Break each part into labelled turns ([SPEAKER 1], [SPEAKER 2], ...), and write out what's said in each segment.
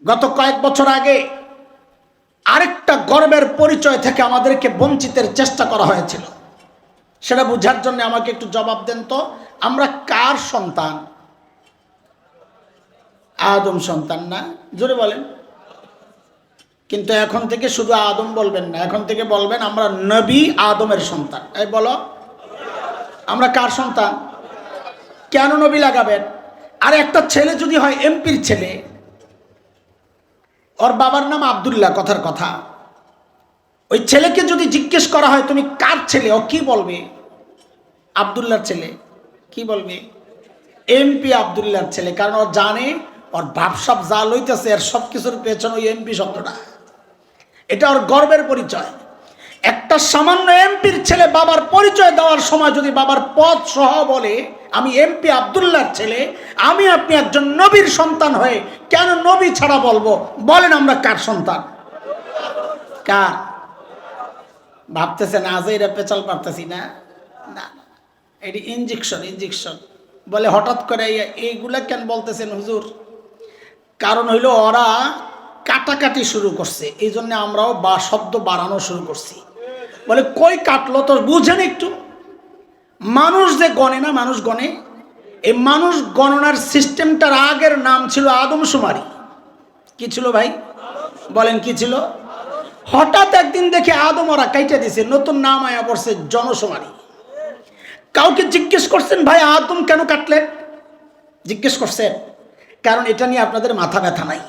[SPEAKER 1] গত কয়েক বছর আগে আরেকটা গর্বের পরিচয় থেকে আমাদেরকে বঞ্চিতের চেষ্টা করা হয়েছিল। সেটা বোঝার জন্য আমাকে একটু জবাব দেন তো, আমরা কার সন্তান? আদম সন্তান না? জোরে বলেন। কিন্তু এখন থেকে শুধু আদম বলবেন না, এখন থেকে বলবেন আমরা নবী আদমের সন্তান। এই বলো, আমরা কার সন্তান? কেন নবী লাগাবেন? আর একটা ছেলে যদি হয় এমপির ছেলে, ওর বাবার নাম আব্দুল্লাহ, কথার কথা, ওই ছেলেকে যদি জিজ্ঞেস করা হয় তুমি কার ছেলে, ও কি বলবে? আব্দুল্লাহর ছেলে। কি বলবে? এমপি আব্দুল্লাহর ছেলে। কারণ ও জানে ওর ভাবসাব যা লইতেছে এর সব কিছুর পেছনে ওই এমপি শব্দটা, এটা ওর গর্বের পরিচয়। একটা সামান্য এমপির ছেলে বাবার পরিচয় দেওয়ার সময় যদি বাবার পদ সহ বলে আমি এমপি আব্দুল্লাহর ছেলে, আমি আপনি একজন নবীর সন্তান হয়ে কেন নবী ছাড়া বলবো? বলেন আমরা কার সন্তান? কার? ভাবতেছেন আজ এরা পেঁচাল পারতেছি না? না, এটি ইঞ্জেকশন বলে। হঠাৎ করে এইগুলা কেন বলতেছেন হুজুর? কারণ হইল ওরা কাটাকাটি শুরু করছে, এই জন্য আমরাও বা শব্দ বাড়ানো শুরু করছি। বলে কই কাটলো তো বুঝেন একটু। মানুষ যে গণে না, মানুষ গণে, এই মানুষ গণনার সিস্টেমটার আগের নাম ছিল আদমশুমারি। কি ছিল ভাই? বলেন কি ছিল? হঠাৎ একদিন দেখে আদম ওরা কাইটা দিছে, নতুন নাম আয়া পড়ছে জনশুমারি। কাউকে জিজ্ঞেস করছেন ভাই আদম কেন কাটলেন? জিজ্ঞেস করছেন? কারণ এটা নিয়ে আপনাদের মাথা ব্যথা নাই।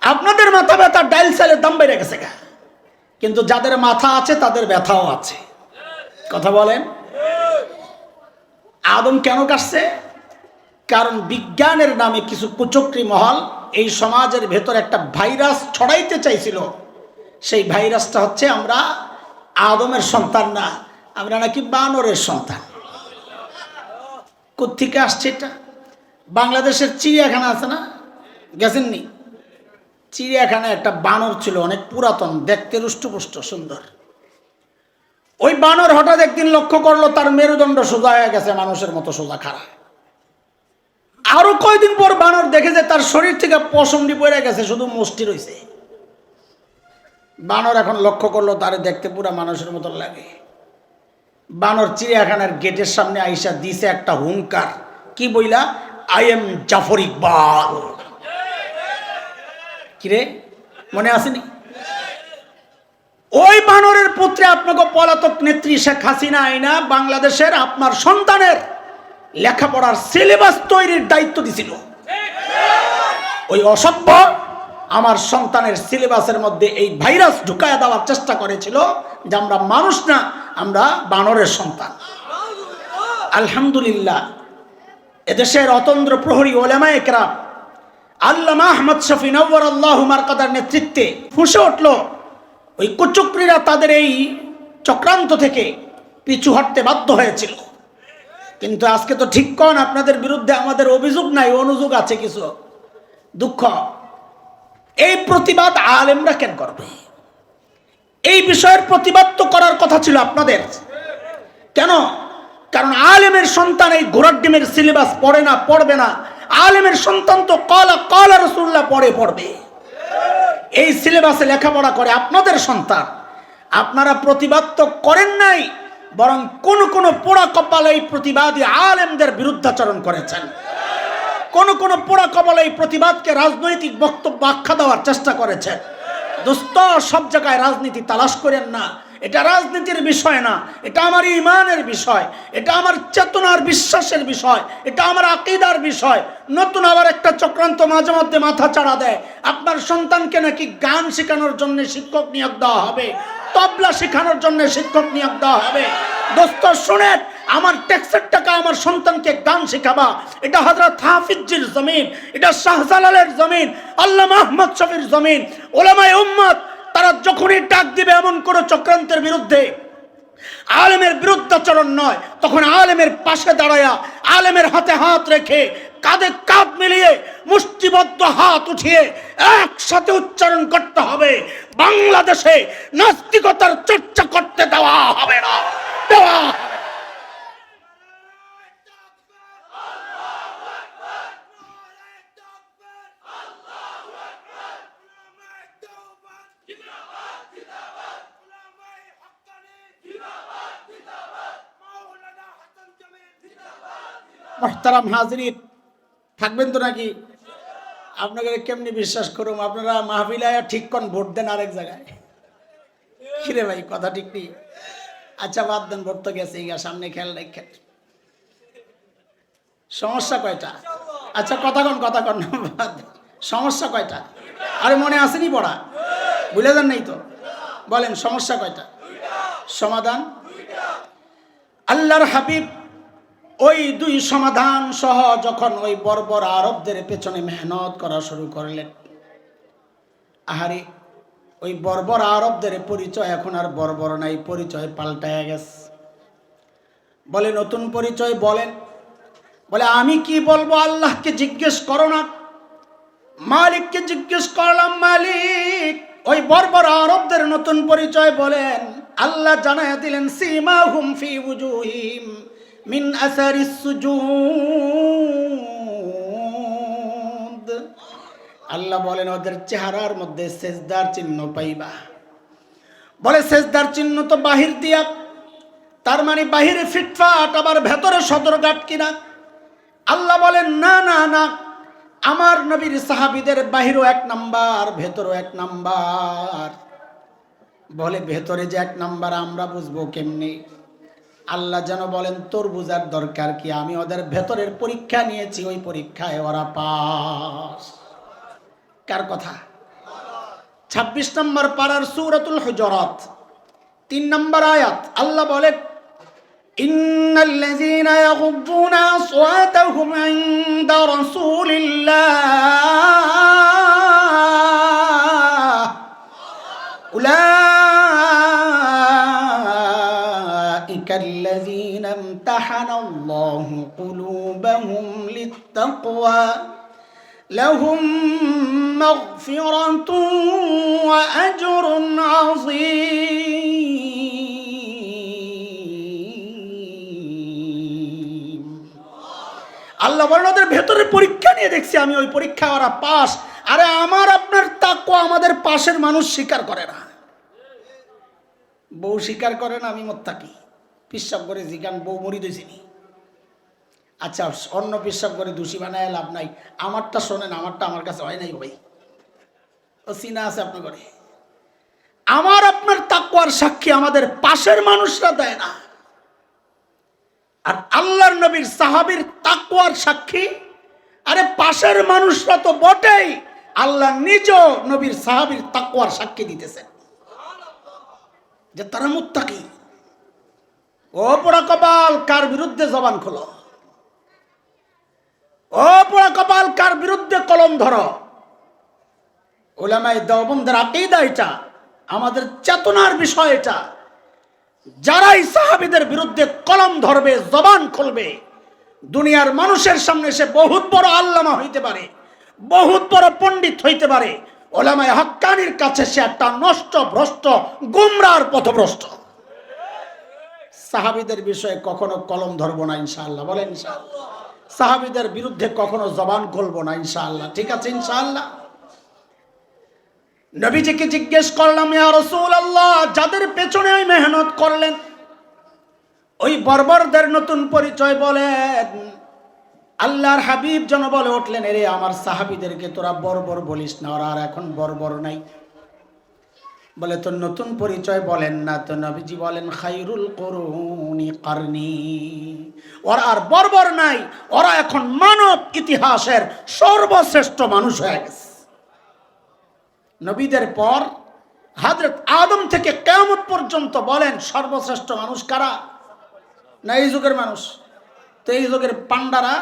[SPEAKER 1] আপনাদের মাথা ব্যথা ডাইল চালের দাম বেড়ে গেছে গা, কিন্তু যাদের মাথা আছে তাদের ব্যথাও আছে। কথা বলেন। আদম কেন কাটছে? কারণ বিজ্ঞানের নামে কিছু কুচক্রী মহল এই সমাজের ভেতর একটা ভাইরাস ছড়াইতে চাইছিল। সেই ভাইরাসটা হচ্ছে আমরা আদমের সন্তান না, আমরা নাকি বানরের সন্তান। কোত্থেকে আসছে এটা? বাংলাদেশের চিড়িয়াখানা আছে না, গেছেননি? চিড়িয়াখানায় একটা বানর ছিল, অনেক পুরাতন, দেখতে রুষ্টপুষ্ট সুন্দর। ওই বানর হঠাৎ একদিন লক্ষ্য করলো তার মেরুদণ্ড সোজা হয়ে গেছে, মানুষের মতো সোজা খাড়া। আরো কয়দিন পর বানর দেখে যে তার শরীর থেকে পশমটি পড়ে গেছে, শুধু মুষ্টি রয়েছে। বানর এখন লক্ষ্য করলো তারে দেখতে পুরা মানুষের মতো লাগে। বানর চিড়িয়াখানার গেটের সামনে আইসা দিছে একটা হুঙ্কার। কি বইলা? I am Zafar Iqbal. কিরে, মনে আসেনি? ওই বানরের পুত্রে আপনাকে পলাতক নেত্রী শেখ হাসিনা আইনা বাংলাদেশের আপনার সন্তানের লেখাপড়ার সিলেবাস তৈরির দায়িত্ব দিছিল। ওই অসভ্য আমার সন্তানের সিলেবাসের মধ্যে এই ভাইরাস ঢুকায় দেওয়ার চেষ্টা করেছিল যে আমরা মানুষ না, আমরা বানরের সন্তান। আলহামদুলিল্লাহ, এদেশের অতন্দ্র প্রহরী ওলামায়ে কেরাম আল্লামা আহমদ শফি নওয়ারাল্লাহু মারকাদার নেতৃত্বে ফুঁসে উঠল। ওই কুচক্রীরা তাদের এই চক্রান্ত থেকে পিছু হটতে বাধ্য হয়েছিল। কিন্তু আজকে তো ঠিক কন, আপনাদের বিরুদ্ধে আমাদের অভিযোগ নাই, অনুযোগ আছে কিছু। দুঃখ, এই প্রতিবাদ আলেমরা কেন করবে? এই বিষয়ের প্রতিবাদ তো করার কথা ছিল আপনাদের। কেন? কারণ আলেমের সন্তান এই ঘোড়ার ডিমের সিলেবাস পড়ে না, পড়বে না। আলেমের সন্তান তো কলা কলা রাসূলুল্লাহ পড়বে। এই সিলেবাসে লেখাপড়া করে আপনাদের সন্তান। আপনারা প্রতিবাদ তো করেন নাই, বরং কোন কোন পোড়া কপালে এই প্রতিবাদী আলেমদের বিরুদ্ধাচরণ করেছেন। কোন কোন পোড়া কপালে এই প্রতিবাদকে রাজনৈতিক বক্তব্য আখ্যা দেওয়ার চেষ্টা করেছেন। দোস্ত, সব জায়গায় রাজনীতি তালাশ করেন না। এটা রাজনীতির বিষয় না, এটা আমার ঈমানের বিষয়, এটা আমার চেতনার বিশ্বাসের বিষয়, এটা আমার আকীদার বিষয়। নতুন আবার একটা চক্রান্ত মাঝে মধ্যে মাথা চাড়া দেয়, আপনার সন্তানকে নাকি গান শেখানোর জন্য শিক্ষক নিয়োগ দেওয়া হবে, তবলা শেখানোর জন্য শিক্ষক নিয়োগ দেওয়া হবে। দোস্ত শুনেন, আমার ট্যাক্সের টাকা আমার সন্তানকে গান শেখাবা, এটা হযরত হাফিজজির জমিন, এটা শাহজালালের জমিন, আল্লামা আহমদ শফির জমিন। ওলামায়ে উম্মত তারা যখনই ডাক দিবে এমন কোনো চক্রান্তের বিরুদ্ধে, আলেমের বিরুদ্ধাচরণ নয়, তখন আলেমের পাশে দাঁড়ায়া, আলেমের হাতে হাত রেখে, কাঁধে কাঁধ মিলিয়ে, মুষ্টিবদ্ধ হাত উঠিয়ে একসাথে উচ্চারণ করতে হবে, বাংলাদেশে নাস্তিকতার চর্চা করতে দেওয়া হবে না, দেওয়া হবে না। মুহতারাম হাজরিন, থাকবেন তো নাকি? আপনাকে কেমনি বিশ্বাস করুম? আপনারা মাহফিলায় ঠিক কোন ভোট দেন আরেক জায়গায়। কিরে ভাই, কথা ঠিক নেই? আচ্ছা বাদ দেন, ভোট তো গেছে, সামনে খেয়াল রেখে। সমস্যা কয়টা? আচ্ছা কথা কন, সমস্যা কয়টা? আরে মনে আসেনি পড়া, ভুলে যান নাই তো? বলেন সমস্যা কয়টা? সমাধান আল্লাহর হাবিব ওই দুই সমাধান সহ যখন ওই বর্বর আরবদের পেছনে মেহনত করা শুরু করলেন, আহারে ওই বর্বর আরবদের পরিচয় এখন আর বর্বর নাই, পরিচয় পাল্টায় গেছে। বলে নতুন পরিচয় বলেন। বলে আমি কি বলবো? আল্লাহকে জিজ্ঞেস করো না, মালিককে জিজ্ঞেস করলাম। মালিক ওই বর্বর আরবদের নতুন পরিচয় বলেন। আল্লাহ জানায়া দিলেন, সীমাহুম ফি উজুহিম মিন আসারিস সুজুদ। আল্লাহ বলেন ওদের চেহারার মধ্যে সেজদার চিহ্ন পাইবা। বলে সেজদার চিহ্ন তো বাহির দিয়া, তার মানে বাহিরে ফিটফাট আবার ভেতরে সদরঘাট কিনা? আল্লাহ বলেন না না না, আমার নবীর সাহাবীদের বাহিরও এক নাম্বার, ভেতরও এক নাম্বার। বলে ভেতরে যে এক নাম্বার আমরা বুঝবো কেমনি? আল্লাহ যেন বলেন তোর বুঝার দরকার কি, আমি ওদের ভেতরের পরীক্ষা নিয়েছি, ওই পরীক্ষায় ওরা পাস। কার কথা? 26 নম্বর পারার সূরাতুল হুজুরাত 3 নম্বর আয়াত। আল্লাহ বলেন, ইন্নাল্লাযীনা ইয়াগুদ্দুনা আসওয়াতাহুম ইনদা রাসূলিল্লাহ উলাইকাল্লাযীনা ইমতাহানাল্লাহু কুলুবাহুম লিত্তাকওয়া লাহুম মাগফিরাতুন ওয়া আজরুন আযীম। আল্লাহ বলেন ওদের ভেতরে পরীক্ষা নিয়ে দেখছি আমি, ওই পরীক্ষা ওরা পাস। আরে আমার আপনার তাকওয়া আমাদের পাশের মানুষ স্বীকার করে না। বউ স্বীকার করে না আমি মুত্তাকি, পিশাব করে জিগান বউ মরি দিয়েছিনি। আচ্ছা অন্য পিশাব করে দোষী বানায় লাভ নাই, আমারটা শোনেন, আমারটা আমার কাছে হয় নাই ভাই, ও চিনা আছে আপনার ঘরে। আমার আপনার তাকওয়ার সাক্ষী আমাদের পাশের মানুষরা দেয় না, আর আল্লাহর নবীর সাহাবীর তাকওয়ার সাক্ষী আরে পাশের মানুষরা তো বটেই, আল্লাহ নিজ নবীর সাহাবীর তাকওয়ার সাক্ষী দিতেছেন যে তারা মুত্তাকি। ও পোড়া কপাল, কার বিরুদ্ধে জবান খোলো? ও পোড়া কপাল, কার বিরুদ্ধে কলম ধরো? উলামায়ে দেওবন্দের আকীদা এটা, আমাদের চেতনার বিষয় এটা। যারাই সাহাবীদের বিরুদ্ধে কলম ধরবে, জবান খুলবে, দুনিয়ার মানুষের সামনে সে বহুত বড় আল্লামা হইতে পারে, বহুত বড় পণ্ডিত হইতে পারে, উলামায়ে হক্কানির কাছে সে একটা নষ্ট, ভ্রষ্ট, গুমরাহর পথভ্রষ্ট। সাহাবীদের বিষয়ে কখনো কলম ধরবো না ইনশাআল্লাহ, বলেন ইনশাআল্লাহ। সাহাবীদের বিরুদ্ধে কখনো জবান খুলবো না ইনশাআল্লাহ, ঠিক আছে ইনশাআল্লাহ। নবীজিকে জিজ্ঞেস করলাম, ইয়া রাসূলুল্লাহ, যাদের পেছনে ওই মেহনত করলেন ওই বর্বরদের নতুন পরিচয় বলেন। আল্লাহর হাবিব যেন বলে উঠলেন, এরে আমার সাহাবীদেরকে তোরা বর্বর বলিস না, ওরা আর এখন বর্বর নাই। বলে তোর নতুন পরিচয় বলেন না তো? নবীজি বলেন, খায়রুল কুরুনি কারনি, ওরা আর বর্বর নাই, ওরা এখন মানব ইতিহাসের সর্বশ্রেষ্ঠ মানুষ হয়ে গেছে। নবীদের পর হযরত আদম থেকে কিয়ামত পর্যন্ত বলেন সর্বশ্রেষ্ঠ মানুষ কারা? না এই যুগের মানুষ? তো এই যুগের পান্ডারা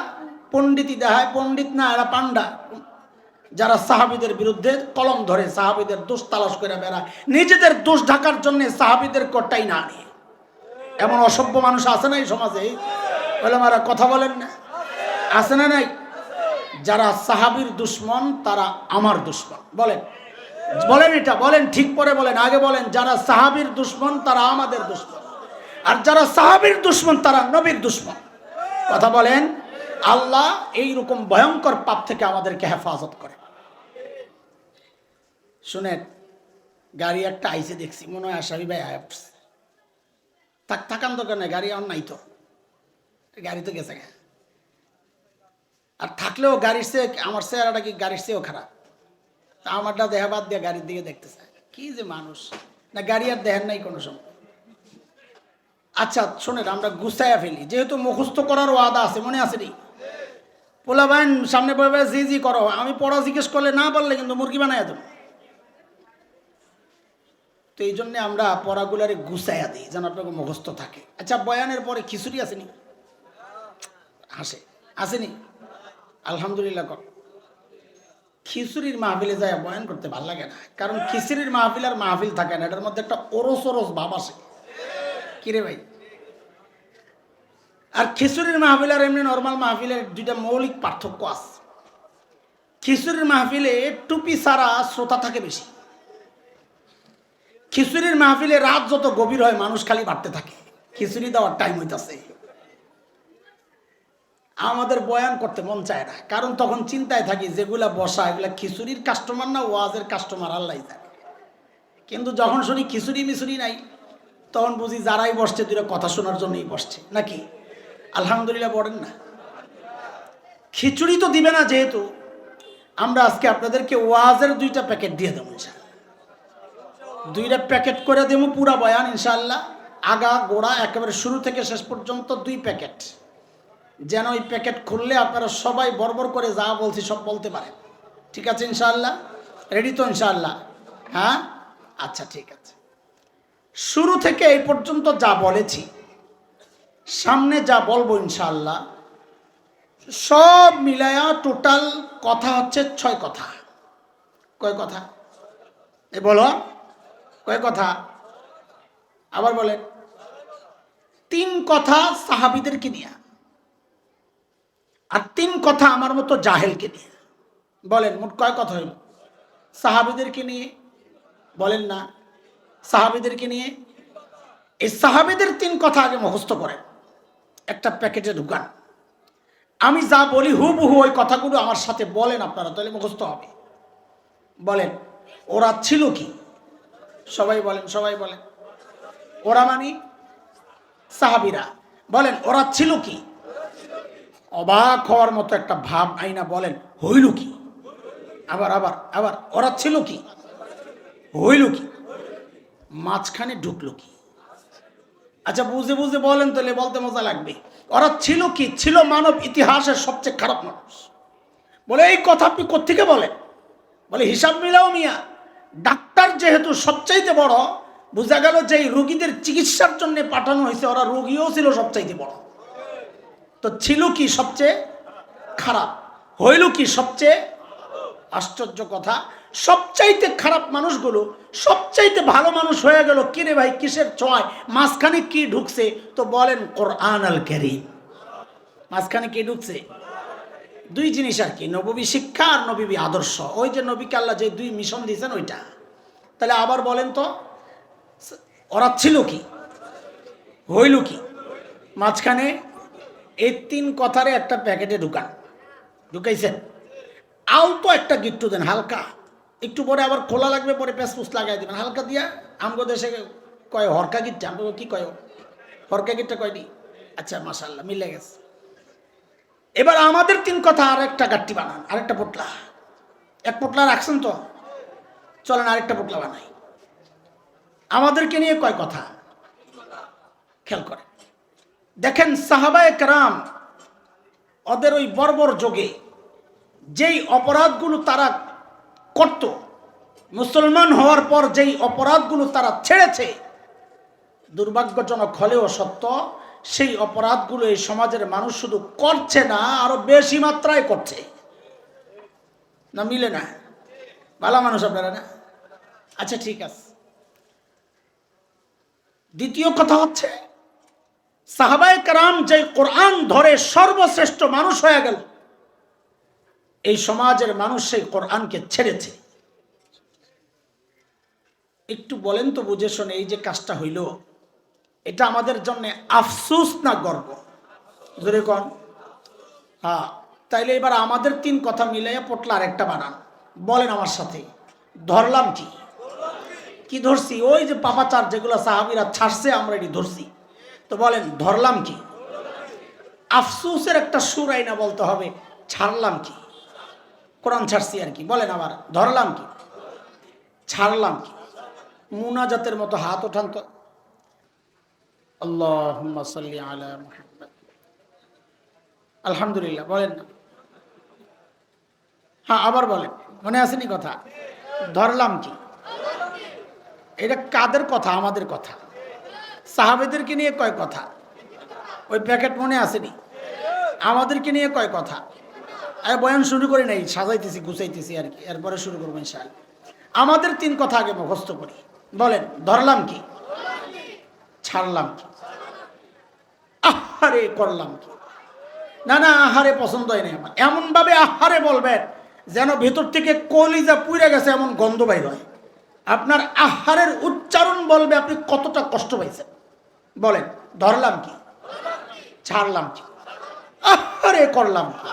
[SPEAKER 1] পণ্ডিতি দেখায়, পণ্ডিত না এরা পান্ডা, যারা সাহাবীদের বিরুদ্ধে কলম ধরে, সাহাবীদের দোষ তালাশ করে বেড়ায়, নিজেদের দোষ ঢাকার জন্য সাহাবীদের কোটাই না নিয়ে। এমন অসভ্য মানুষ আছে না এই সমাজে? ওলামারা কথা বলেন না, আছে না নাই? যারা সাহাবীর দুশ্মন তারা আমার দুশ্মন, বলেন বলেন, এটা বলেন ঠিক করে বলেন, আগে বলেন যারা সাহাবীর দুশ্মন তারা আমাদের দুশ্মন, আর যারা সাহাবীর দুশ্মন তারা নবীর দুশ্মন। কথা বলেন। আল্লাহ এইরকম ভয়ঙ্কর পাপ থেকে আমাদেরকে হেফাজত করে। শুনেন, গাড়ি একটা আইসে দেখছি, মনে হয় আশাবি ভাই আসছে, থাকান দোকানে গাড়ি আমার নাই তো, গাড়ি তো গেছে। আর থাকলেও গাড়ির চেয়ে আমার চেহারাটা কি গাড়ির চেয়েও খারাপ, তা আমারটা দেহা বাদ দিয়ে গাড়ির দিকে দেখতে চায়। কি যে মানুষ, না গাড়ি আর দেখেন নাই কোনো সময়। আচ্ছা শোনেন, আমরা গুছাইয়া ফেলি, যেহেতু মুখস্থ করার ওয়াদা আছে, মনে আছে নি? পোলা ভাইন সামনে বলবে জি জি করো, আমি পড়া জিজ্ঞেস করলে না পারলে কিন্তু মুরগি বানাই দেবো। তো এই জন্যে আমরা পড়াগুলারে গুছাইয়া দিই যেন আপনাকে মুখস্থ থাকে। আচ্ছা বয়ানের পরে খিচুড়ি আসেনি? হাসে, আসেনি? আলহামদুলিল্লাহ কর। খিচুড়ির মাহফিলে যায় বয়ান করতে ভালো লাগে না, কারণ খিচুড়ির মাহফিল আর মাহফিল থাকে না, এটার মধ্যে একটা ওরস ওরস ভাব আসে। কিরে ভাই, আর খিচুড়ির মাহফিল আর এমনি নর্মাল মাহফিলের দুইটা মৌলিক পার্থক্য আছে। খিচুড়ির মাহফিলে টুপি ছাড়া শ্রোতা থাকে বেশি। খিচুড়ির মাহফিলে রাত যত গভীর হয় মানুষ খালি বাড়তে থাকে, খিচুড়ি দেওয়ার টাইম হইতাছে। আমাদের বয়ান করতে মন চায় না, কারণ তখন চিন্তায় থাকি যেগুলা বসা এগুলা খিচুড়ির কাস্টমার না ওয়াজের কাস্টমার, আল্লাহ জানে। কিন্তু যখন শুনি খিচুড়ি মিচুড়ি নাই, তখন বুঝি যারাই বসছে দুটো কথা শোনার জন্যই বসছে নাকি। আলহামদুলিল্লাহ বলেন না। খিচুড়ি তো দিবে না, যেহেতু আমরা আজকে আপনাদেরকে ওয়াজের 2টা প্যাকেট দিয়ে দেবো ইনশাআল্লাহ। 2টা প্যাকেট করে দেবো পুরা বয়ান ইনশাআল্লাহ, আগা গোড়া একেবারে শুরু থেকে শেষ পর্যন্ত 2 প্যাকেট, যেন ওই প্যাকেট খুললে আপনারা সবাই বরবর করে যা বলছি সব বলতে পারেন। ঠিক আছে ইনশাআল্লাহ? রেডি তো ইনশাআল্লাহ? হ্যাঁ আচ্ছা ঠিক আছে। শুরু থেকে এই পর্যন্ত যা বলেছি, সামনে যা বলবো ইনশাআল্লাহ, সব মিলায়া টোটাল কথা হচ্ছে 6 কথা। কয় কথা? এ বলো, কয় কথা? আবার বলেন। 3 কথা সাহাবীদেরকে নিয়ে, আর 3 কথা আমার মতো জাহেলকে নিয়ে। বলেন মোট কয় কথা হইল? সাহাবীদেরকে নিয়ে বলেন না, সাহাবীদেরকে নিয়ে। এই সাহাবীদের 3 কথা আগে মুখস্থ করেন, একটা প্যাকেটে ঢুকান। আমি যা বলি হুবহু ওই কথাগুলো আমার সাথে বলেন আপনারা, তাহলে মুখস্থ হবে। বলেন ওরা ছিল কি? সবাই বলেন, সবাই বলেন। ওরা মানে সাহাবীরা। বলেন ওরা ছিল কি? অবাক হওয়ার মতো একটা ভাব আইনা বলেন হইল কি? আবার আবার আবার, ওরা ছিল কি? হইল কি? মাঝখানে ঢুকলো কি? আচ্ছা বুঝে বুঝে বলেন, তাহলে বলতে মজা লাগবে। ওরা ছিল কি? ছিল মানব ইতিহাসের সবচেয়ে খারাপ মানুষ। বলে এই কথা আপনি কোত্থেকে বলেন? বলে হিসাব মিলাও মিয়া, ডাক্তার যেহেতু সবচাইতে বড়, বোঝা গেল যে রোগীদের চিকিৎসার জন্য পাঠানো হয়েছে, ওরা রোগীও ছিল সবচাইতে বড়। তো ছিল কি? সবচেয়ে খারাপ। হইল কি? সবচেয়ে। আশ্চর্য কথা, সবচাইতে খারাপ মানুষগুলো সবচাইতে ভালো মানুষ হয়ে গেল। কিরে ভাই কিসের ছোঁয়ায়? মাঝখানে কি ঢুকছে? তো বলেন কোরআন আল কারীম। মাঝখানে কি ঢুকছে? 2 জিনিস আর কি, নববী শিক্ষা আর নবী আদর্শ। ওই যে নবীকে আল্লাহ যে 2 মিশন দিয়েছেন ওইটা। তাহলে আবার বলেন তো, ওরা ছিল কি? হইল কি? মাঝখানে এই 3 কথারে একটা প্যাকেটে ঢুকান। ঢুকাইছেন? আলতো একটা গিট্টু দেন হালকা, একটু পরে আবার খোলা লাগবে, পরে পেঁচপুস লাগাই দেবেন হালকা দিয়া। আমগো দেশে কয় হরকা গিট্টা, আমগো কি কয়? হরকা গিট্টা কয়নি? আচ্ছা মাশাআল্লাহ মিলে গেছে। এবার আমাদের 3 কথা আর একটা গাট্টি বানান, আরেকটা পোটলা। 1 পোটলা রাখছেন তো, চলেন আরেকটা পোটলা বানাই। আমাদেরকে নিয়ে কয় কথা খেয়াল করে দেখেন। সাহাবায়ে কেরাম ওদের ওই বর্বর যুগে যেই অপরাধগুলো তারা করত, মুসলমান হওয়ার পর যেই অপরাধগুলো তারা ছেড়েছে, দুর্ভাগ্যজনক হলেও সত্য, সেই অপরাধগুলো এই সমাজের মানুষ শুধু করছে না, আরো বেশি মাত্রায় করছে। না মিলে না? ভালো মানুষ আপনারা না? আচ্ছা ঠিক আছে। দ্বিতীয় কথা হচ্ছে, সাহাবায়ে কেরাম যে কোরআন ধরে সর্বশ্রেষ্ঠ মানুষ হয়ে গেল, এই সমাজের মানুষ সেই কোরআনকে ছেড়েছে। একটু বলেন তো বুঝে শুনে, এই যে কাজটা হইল, এটা আমাদের জন্য আফসোস না গর্ব? জোরে কোন? হ্যাঁ। তাইলে এবার আমাদের 3 কথা মিলাইয়া পোটলা আরেকটা বানান। বলেন আমার সাথে, ধরলাম কি? কি ধরছি? ওই যে পাপাচার যেগুলো সাহাবীরা ছাড়ছে আমরা এটি ধরছি। তো বলেন ধরলাম কি? আফসোসের একটা সুর আইনা বলতে হবে, ছাড়লাম কি? কোরআন ছাড়ছি আর কি, বলেন আবার ধরলাম কি? ছাড়লাম কি? মুনাজাতের মতো হাত ওঠান তো। আল্লাহুম্মা সাল্লি আলা মুহাম্মাদ। আলহামদুলিল্লাহ বলেন না। হ্যাঁ আবার বলেন, মনে আসেনি কথা? ধরলাম কি? এটা কাদের কথা? আমাদের কথা। সাহাবেদেরকে নিয়ে কয় কথা? ওই প্যাকেট মনে আসেনি? আমাদেরকে নিয়ে কয় কথা? বয়ান শুরু করি নাই, সাজাইতেছি গুছাইতেছি আর কি, এরপরে শুরু করবো ইনশাআল্লাহ। আমাদের 3 কথা আগে মুখস্থ করি। বলেন ধরলাম কি? ছাড়লাম কি? আহারে করলাম কি? না না, আহারে পছন্দ হয় না আমার। এমন ভাবে আহারে বলবেন যেন ভেতর থেকে কলিজা পুড়ে গেছে এমন গন্ধ বাইর হয়। আপনার আহারের উচ্চারণ বলবে আপনি কতটা কষ্ট পাইছেন। বলেন ধরলাম কি? ছাড়লাম কি? আহারে করলাম কি?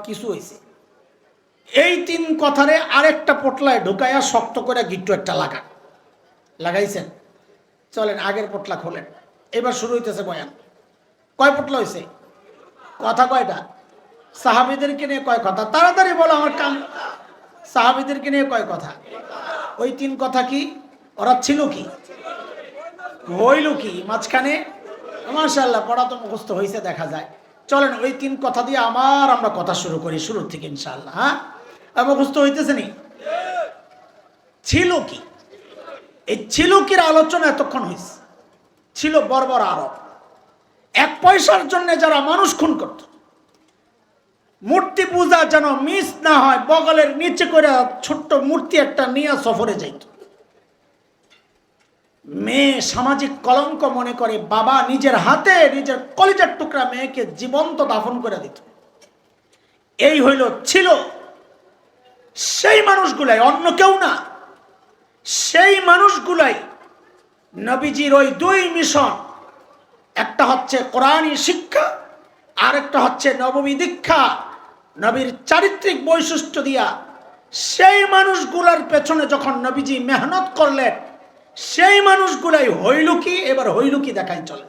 [SPEAKER 1] কিছু হয়েছে। এই 3 কথারে আরেকটা পটলায় ঢুকাইয়া শক্ত করে গিট্টু একটা লাগাইছেন। চলেন আগের পটলা খোলেন, এবার শুরু হইতেছে বয়ান। কয় পটলা হয়েছে? কথা কয়টা? সাহাবীদেরকে নিয়ে কয় কথা? তাড়াতাড়ি বলো, আমার কাম। সাহাবীদেরকে নিয়ে কয় কথা? ওই 3 কথা কি? ওরা ছিল কি? হইল কি মাঝখানে? মাশাআল্লাহ, পড়া তো মুখস্থ হয়েছে দেখা যায়। চলেন ওই 3 কথা দিয়ে আমরা কথা শুরু করি শুরু থেকে ইনশাআল্লাহ। হ্যাঁ মুখস্থ হইতেছে নি? ছিল কি? এই ছিল কির আলোচনা এতক্ষণ হয়েছে। ছিল বর্বর আরব, 1 পয়সার জন্য যারা মানুষ খুন করত, মূর্তি পূজা যেন মিস না হয়, বগলের নিচে করে ছোট্ট মূর্তি একটা নিয়ে সফরে যাইত। মেয়ে সামাজিক কলঙ্ক মনে করে বাবা নিজের হাতে নিজের কলিজার টুকরা মেয়েকে জীবন্ত দাফন করে দিত। এই হইল ছিল। সেই মানুষগুলাই, অন্য কেউ না, সেই মানুষগুলাই নবীজির ওই 2 মিশন, একটা হচ্ছে কোরআনী শিক্ষা, আর একটা হচ্ছে নববী দীক্ষা, নবীর চারিত্রিক বৈশিষ্ট্য দিয়া সেই মানুষগুলার পেছনে যখন নবীজি মেহনত করলেন, সেই মানুষগুলাই হইল কি? এবার হইল কি দেখাই চলে।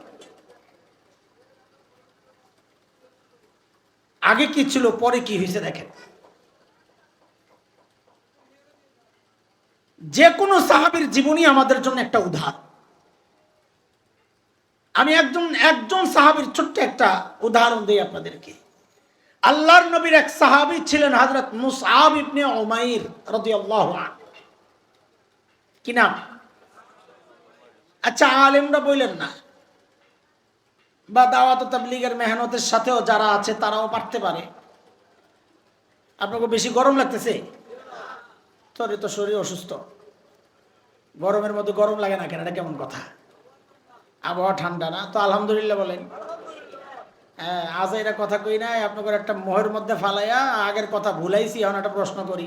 [SPEAKER 1] আগে কি ছিল, পরে কি হয়েছে দেখেন। যে কোনো সাহাবীর জীবনী আমাদের জন্য একটা উদাহরণ। আমি একজন সাহাবীর ছোট্ট একটা উদাহরণ দিই আপনাদেরকে। আল্লাহর নবীর এক সাহাবী ছিলেন হযরত মুসআব ইবনে উমাইর রাদিয়াল্লাহু আনহু। কি নাম? আচ্ছা আলেমরা বললেন না, বা দাওয়াত তাবলীগের মেহনতের সাথেও যারা আছে তারাও পারতে পারে। আপনাকে বেশি গরম লাগতেছে? তোর তো শরীর অসুস্থ, গরমের মধ্যে গরম লাগে না কেন? এটা কেমন কথা? আবহাওয়া ঠান্ডা না তো? আলহামদুলিল্লাহ বলেন। হ্যাঁ, আজ এরা কথা কই নাই আপনাদের একটা মোহের মধ্যে ফালাইয়া আগের কথা ভুলাইছি। এখন একটা প্রশ্ন করি।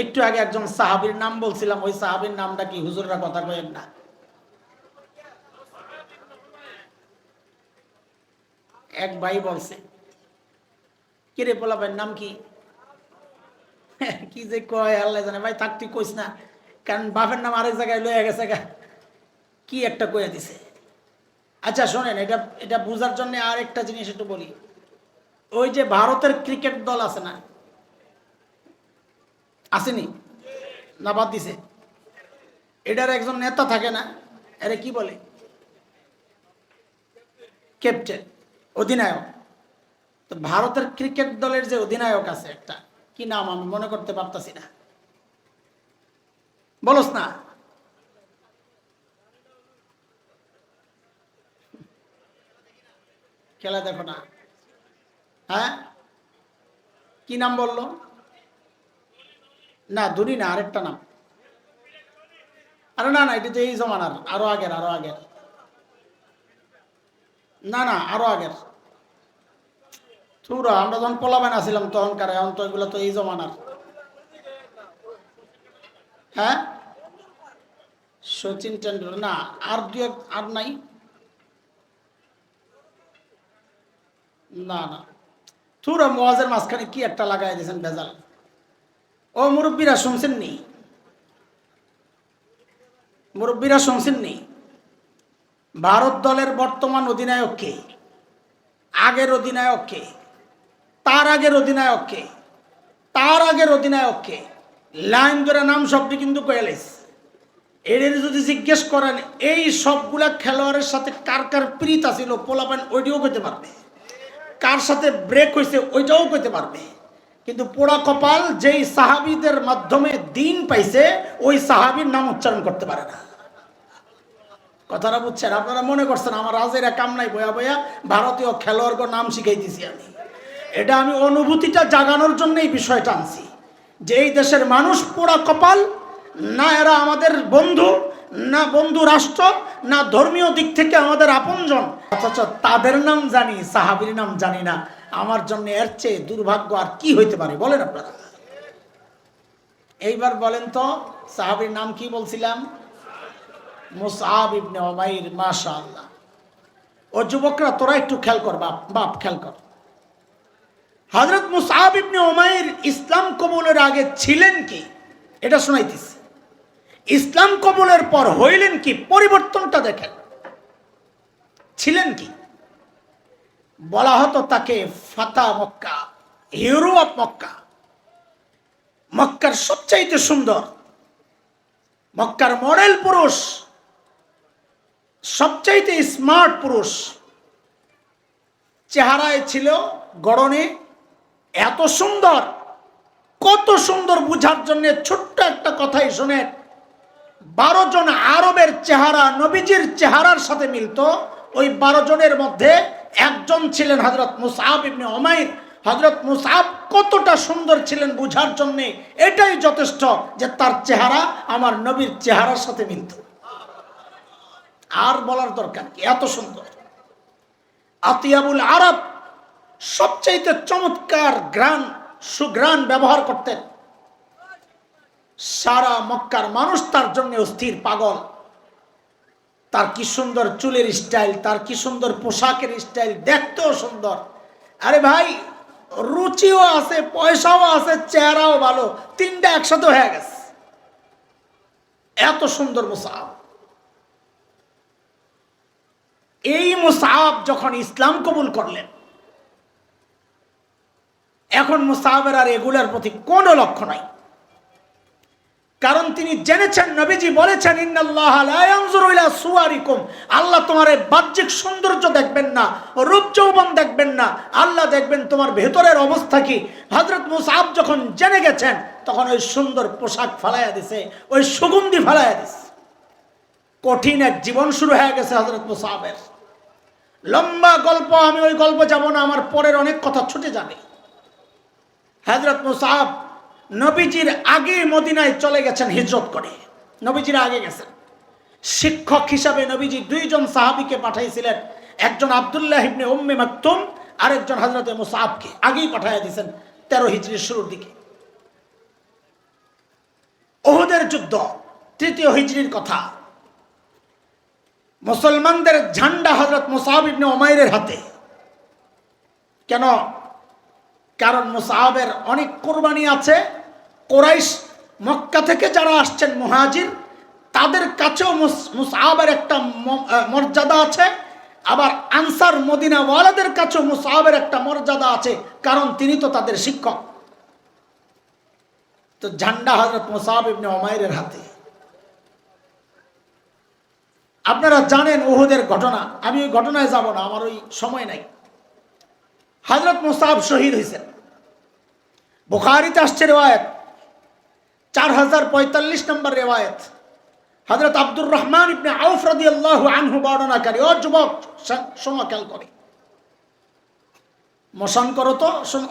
[SPEAKER 1] একটু আগে একজন সাহাবীর নাম বলছিলাম, ওই সাহাবীর নামটা কি? হুজুররা কথা কইেন না। এক ভাই বলছে, কিরে পোলা ভাইয়ের নাম কি? কি যে কয় আল্লাহ জানে। ভাই থাক, তুই কইস না, কারণ বাপের নাম আরেক জায়গায় লয়ে গেছে গা, কি একটা কইয়া দিছে। আচ্ছা শোনেন, এটা বুঝার জন্য আর একটা জিনিস একটু বলি। ওই যে ভারতের ক্রিকেট দল আছে না, আসেনি না? বাদ দিছে। এটার একজন নেতা থাকে না, এরা কি বলে? ক্যাপ্টেন, অধিনায়ক। তো ভারতের ক্রিকেট দলের যে অধিনায়ক আছে একটা, কি নাম আমি মনে করতে পারতাছি না, বলস না? খেলা দেখো না? হ্যাঁ, কি নাম বললো? না ধোনি না, আরেকটা নাম। আরে না না, এটা তো এই জমানার, আরো আগের না না, আরো আগের। তোরা আমরা যখন পোলাবেন আসছিলাম তখনকার, এখন তো এগুলো তো এই জমানার। হ্যাঁ, সচিন টেন্ডুলকার না, আর আর নাই। না না, তোরা মোয়াজের মাঝখানে কি একটা লাগাই দিয়েছেন ভেজাল। ও মুরব্বীরা শুনছেন নি? মুরব্বীরা শুনছেন নি? ভারত দলের বর্তমান অধিনায়ক কে? আগের অধিনায়ক কে? তার আগের অধিনায়ক কে, তার আগের অধিনায়ক কে, লাইন ধরে নাম শব্দ কিন্তু কয়েলাইস। এদের যদি জিজ্ঞেস করেন এই সবগুলা খেলোয়াড়ের সাথে কার কার প্রীত আছিল, পোলাপান ওইটাও কইতে পারবে, কার সাথে ব্রেক হয়েছে ওইটাও কইতে পারবে। কিন্তু পোড়া কপাল যেই সাহাবীদের মাধ্যমে দিন পাইছে ওই সাহাবীর নাম উচ্চারণ করতে পারে না। কথাটা বুঝছেন? আপনারা মনে করছেন আমার রাজেরা কাম নাই, বয়া বয়া ভারতীয় খেলোয়াড়দের নাম শিখাইতেছি আমি। এটা আমি অনুভূতিটা জাগানোর জন্য এই বিষয়টা আনছি যে এই দেশের মানুষ পোড়া কপাল, না এরা আমাদের বন্ধু, না বন্ধু রাষ্ট্র, না ধর্মীয় দিক থেকে আমাদের আপনজন, অথচ তাদের নাম জানি, সাহাবীর নাম জানি না। আমার জন্য এর চেয়ে দুর্ভাগ্য আর কি হইতে পারে বলেন আপনারা? এইবার বলেন তো সাহাবীর নাম কি বলছিলাম? মুসআব ইবনে উমাইর। মাশাআল্লাহ। ও যুবকরা তোরা একটু খেয়াল কর, বাপ খেয়াল কর। হযরত মুসআব ইবনে উমাইর ইসলাম কবুলের আগে ছিলেন কি এটা শোনাইতেছি, ইসলাম কবুলের পর হইলেন কি, পরিবর্তনটা দেখেন। ছিলেন কি? বলা হতো তাকে ফাতা মক্কা, হিরো অফ মক্কা, মক্কার সবচাইতে সুন্দর, মক্কার মডেল পুরুষ, সবচাইতে স্মার্ট পুরুষ। চেহারায় ছিল গড়নে এত সুন্দর, কত সুন্দর বুঝার জন্য ছোট্ট একটা কথাই শোনেন। 12 জন আরবের চেহারা নবীজির চেহারার সাথে মিলত, ওই 12 জনের মধ্যে একজন ছিলেন হযরত মুসআব ইবনে উমাইর। হযরত মুসআব কতটা সুন্দর ছিলেন বুঝার জন্য এটাই যথেষ্ট যে তার চেহারা আমার নবীর চেহারার সাথে মিলত। আর বলার দরকার কি, এত সুন্দর। আতিয়াবুল আরব, সবচাইতে চমৎকার গ্রান, সুগ্রান ব্যবহার করতেন। সারা মক্কার মানুষ তার জন্য অস্থির, পাগল। তার কি সুন্দর চুলের স্টাইল, তার কি সুন্দর পোশাকের স্টাইল, দেখতেও সুন্দর। আরে ভাই, রুচিও আছে, পয়সাও আছে, চেহারাও ভালো, তিনটা একসাথে হয়ে গেছে। এত সুন্দর মুসআব। এই মুসআব যখন ইসলাম কবুল করলেন, এখন মুসআবের আর এগুলোর প্রতি কোনো লক্ষ্য নাই। কারণ তিনি জেনেছেন, নবীজি বলেছেন, ইন্নাল্লাহা লা ইয়ানজুরু ইলা সুওয়ারিকুম, আল্লাহ তোমার এই বাহ্যিক সৌন্দর্য দেখবেন না, রূপ যৌবন দেখবেন না, আল্লাহ দেখবেন তোমার ভেতরের অবস্থা কি। হযরত মুসআব যখন জেনে গেছেন, তখন ওই সুন্দর পোশাক ফালাইয়া দিছে, ওই সুগন্ধি ফালাইয়া দিছে। কঠিন এক জীবন শুরু হয়ে গেছে হযরত মুসআবের। লম্বা গল্প, আমি ওই গল্প যাব না, আমার পরের অনেক কথা ছুটে যাবে। হযরত মুসআব নবীজির আগে মদিনায় চলে গেছেন হিজরত করে, নবীজির আগে গেছেন। শিক্ষক হিসাবে নবীজি 2 জন সাহাবীকে পাঠাইছিলেন, একজন আব্দুল্লাহ ইবনে উম্মে মাকতুম, আরেকজন হযরত মুসআবকে আগেই পাঠাইয়া দিয়েছেন 13 হিজরির শুরুর দিকে। উহুদের যুদ্ধ 3 হিজরির কথা। মুসলমানদের ঝান্ডা হযরত মুসআব ইবনে উমাইরের হাতে। কেন? কারণ মুসআবের অনেক কুরবানি আছে। কুরাইশ মক্কা থেকে যারা আসছেন মুহাজির, তাদের কাছেও মুসআবের একটা মর্যাদা আছে। আবার আনসার মদিনা ওয়ালাদের কাছেও মুসআবের একটা মর্যাদা আছে, কারণ তিনি তো তাদের শিক্ষক। তো ঝান্ডা হযরত মুসআব ইবনে উমাইরের হাতে। আপনারা জানেন উহুদের ঘটনা, আমি ওই ঘটনায় যাব না, আমার ওই সময় নাই। হযরত মুসআব শহীদ হয়েছেন। বুখারীতে আসছে রিওয়ায়াত, 4045 নম্বর রিওয়ায়াত। হযরত আব্দুর রহমান ইবনে আউফ রাদিয়াল্লাহু আনহু বর্ণনাকারী। ও যুবক, শোনো, খেয়াল করে মোশন করো তো, শোনো।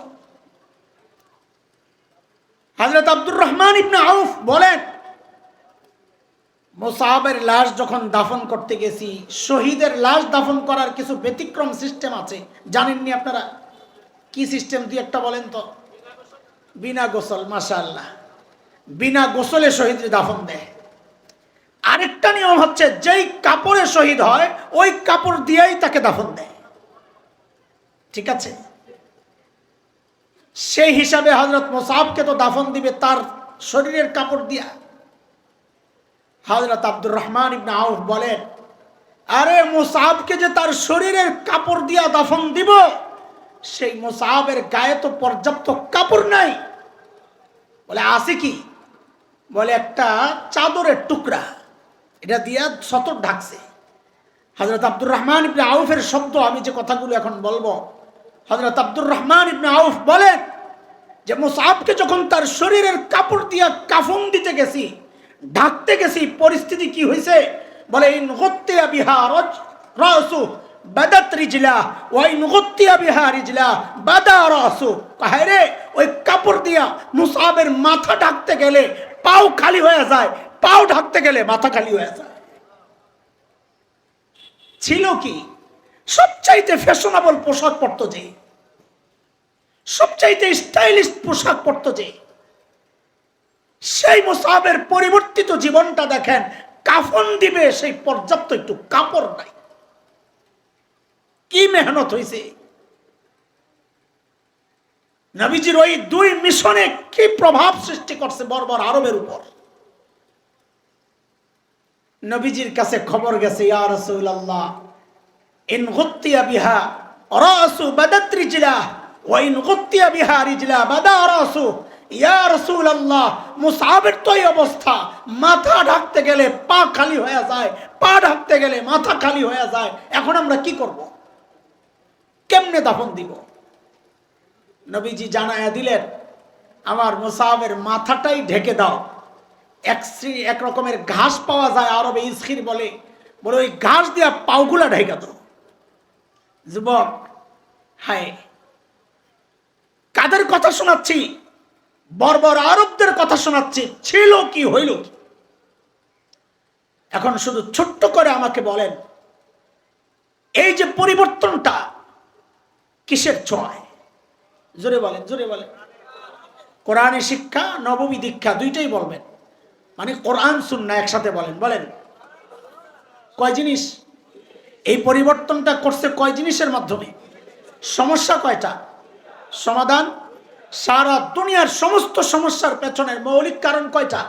[SPEAKER 1] হযরত আব্দুর রহমান ইবনে আউফ বলেন, মুসআবের লাশ যখন দাফন করতে গেছি, শহীদের লাশ দাফন করার কিছু ব্যতিক্রম সিস্টেম আছে, জানেননি আপনারা? কি সিস্টেম দুই একটা বলেন তো? বিনা গোসল। মাশাআল্লাহ, বিনা গোসলে শহীদের দাফন দেয়। আরেকটা নিয়ম হচ্ছে, যেই কাপড়ে শহীদ হয় ওই কাপড় দিয়েই তাকে দাফন দেয়। ঠিক আছে? সেই হিসাবে হযরত মুসআবকে তো দাফন দিবে তার শরীরের কাপড় দিয়া। হযরত আব্দুর রহমান ইবনে আউফ বলেন, আরে মুসআবকে যে তার শরীরের কাপড় দিয়া দাফন দিব, সেই মুসআবের গায়ে তো পর্যাপ্ত কাপড় নাই। বলে আছে কি? বলে একটা চাদরের টুকরা, এটা দিয়া সতর ঢাকছে। হযরত আব্দুর রহমান ইবনে আউফের শব্দ, আমি যে কথাগুলো এখন বলবো, হযরত আব্দুর রহমান ইবনে আউফ বলেন যে মুসআবকে যখন তার শরীরের কাপড় দিয়া কাফন দিতে গেছি, ঢাকতে গেছি, পরিস্থিতি কি হয়েছে? বলে ইন গুত্তিয়া বিহা রাসু বাদাত রিজলা ওয়া ইন গুত্তিয়া বিহা রিজলা বাদা রাসু। কাহেরে ওই কাপড় দিয়া মুসআবের মাথা ঢাকতে গেলে পাও খালি হয়ে যায়, পাও ঢাকতে গেলে মাথা খালি হয়ে যায়। ছিল কি? সবচাইতে ফ্যাশনেবল পোশাক পরতো যে, সবচাইতে স্টাইলিশ পোশাক পরতো যে, সেই মুসআবের পরিবর্তিত জীবনটা দেখেন। কাফন দিবে সেই পর্যাপ্ত একটু কাপড় নাই। কি মেহনত হয়েছে! নবীজির ওই দুই মিশনে কি প্রভাব সৃষ্টি করছে বর্বর আরবের উপর। নবীজির কাছে খবর গেছে, ইয়া রাসূলুল্লাহ ইন গুত্তিয়া বিহা রাসু বাদাত রিজলা ওয়া ইন গুত্তিয়া বিহা রিজলা বাদা রাসু। ইয়া রাসূলুল্লাহ, মুসআবের তো এই অবস্থা, মাথা ঢাকতে গেলে পা খালি হয়ে যায়, পা ঢাকতে গেলে মাথা খালি হয়ে যায়। এখন আমরা কি করব? কেমনে দাফন দিব? নবীজি জানায়া দিলেন, আমার মুসআবের মাথাটাই ঢেকে দাও। এক রকমের ঘাস পাওয়া যায় আরবে, ইসখির বলে, বলে ওই ঘাস দিয়া পাওগুলা ঢেকে দাও। যুবক, হায়, কাদের কথা শোনাচ্ছি? বর্বর আরবদের কথা শোনাচ্ছি। ছিল কি, হইল কি? এখন শুধু ছোট্ট করে আমাকে বলেন, এই যে পরিবর্তনটা কিসের ছোঁয়ায়? জোরে বলেন, জোরে বলেন। কোরআনের শিক্ষা, নববী দীক্ষা, দুইটাই বলবেন। মানে কোরআন সুন্নাহ একসাথে বলেন। বলেন কয় জিনিস? এই পরিবর্তনটা করছে কয় জিনিসের মাধ্যমে? সমস্যা কয়টা? সমাধান? সারা দুনিয়ার সমস্ত সমস্যার পেছনের মৌলিক কারণ কয়টা?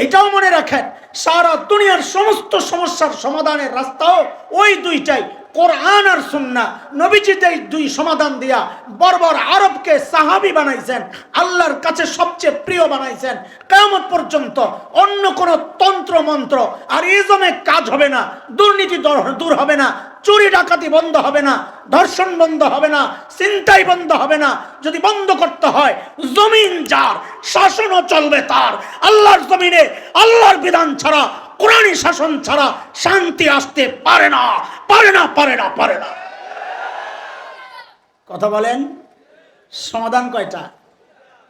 [SPEAKER 1] এটাও মনে রাখেন, সারা দুনিয়ার সমস্ত সমস্যার সমাধানের রাস্তাও ওই দুইটাই, কোরআন আর সুন্নাহ। নবীজি দুই সমাধান দিয়া বর্বর আরবকে সাহাবী বানাইছেন, আল্লাহর কাছে সবচেয়ে প্রিয় বানাইছেন। কিয়ামত পর্যন্ত অন্য কোন তন্ত্র মন্ত্র আর ইজমে কাজ হবে না, দুর্নীতি দূর হবে না, চুরি ডাকাতি বন্ধ হবে না, ধর্ষণ বন্ধ হবে না, ছিনতাই বন্ধ হবে না। যদি বন্ধ করতে হয়, জমিন যার, শাসনও চলবে তার। আল্লাহর জমিনে আল্লাহর বিধান ছাড়া, কোরআনী শাসন ছাড়া শান্তি আসতে পারে না, পারে না, পারে না, পারে না। কথা বলেন, সমাধান কয়টা?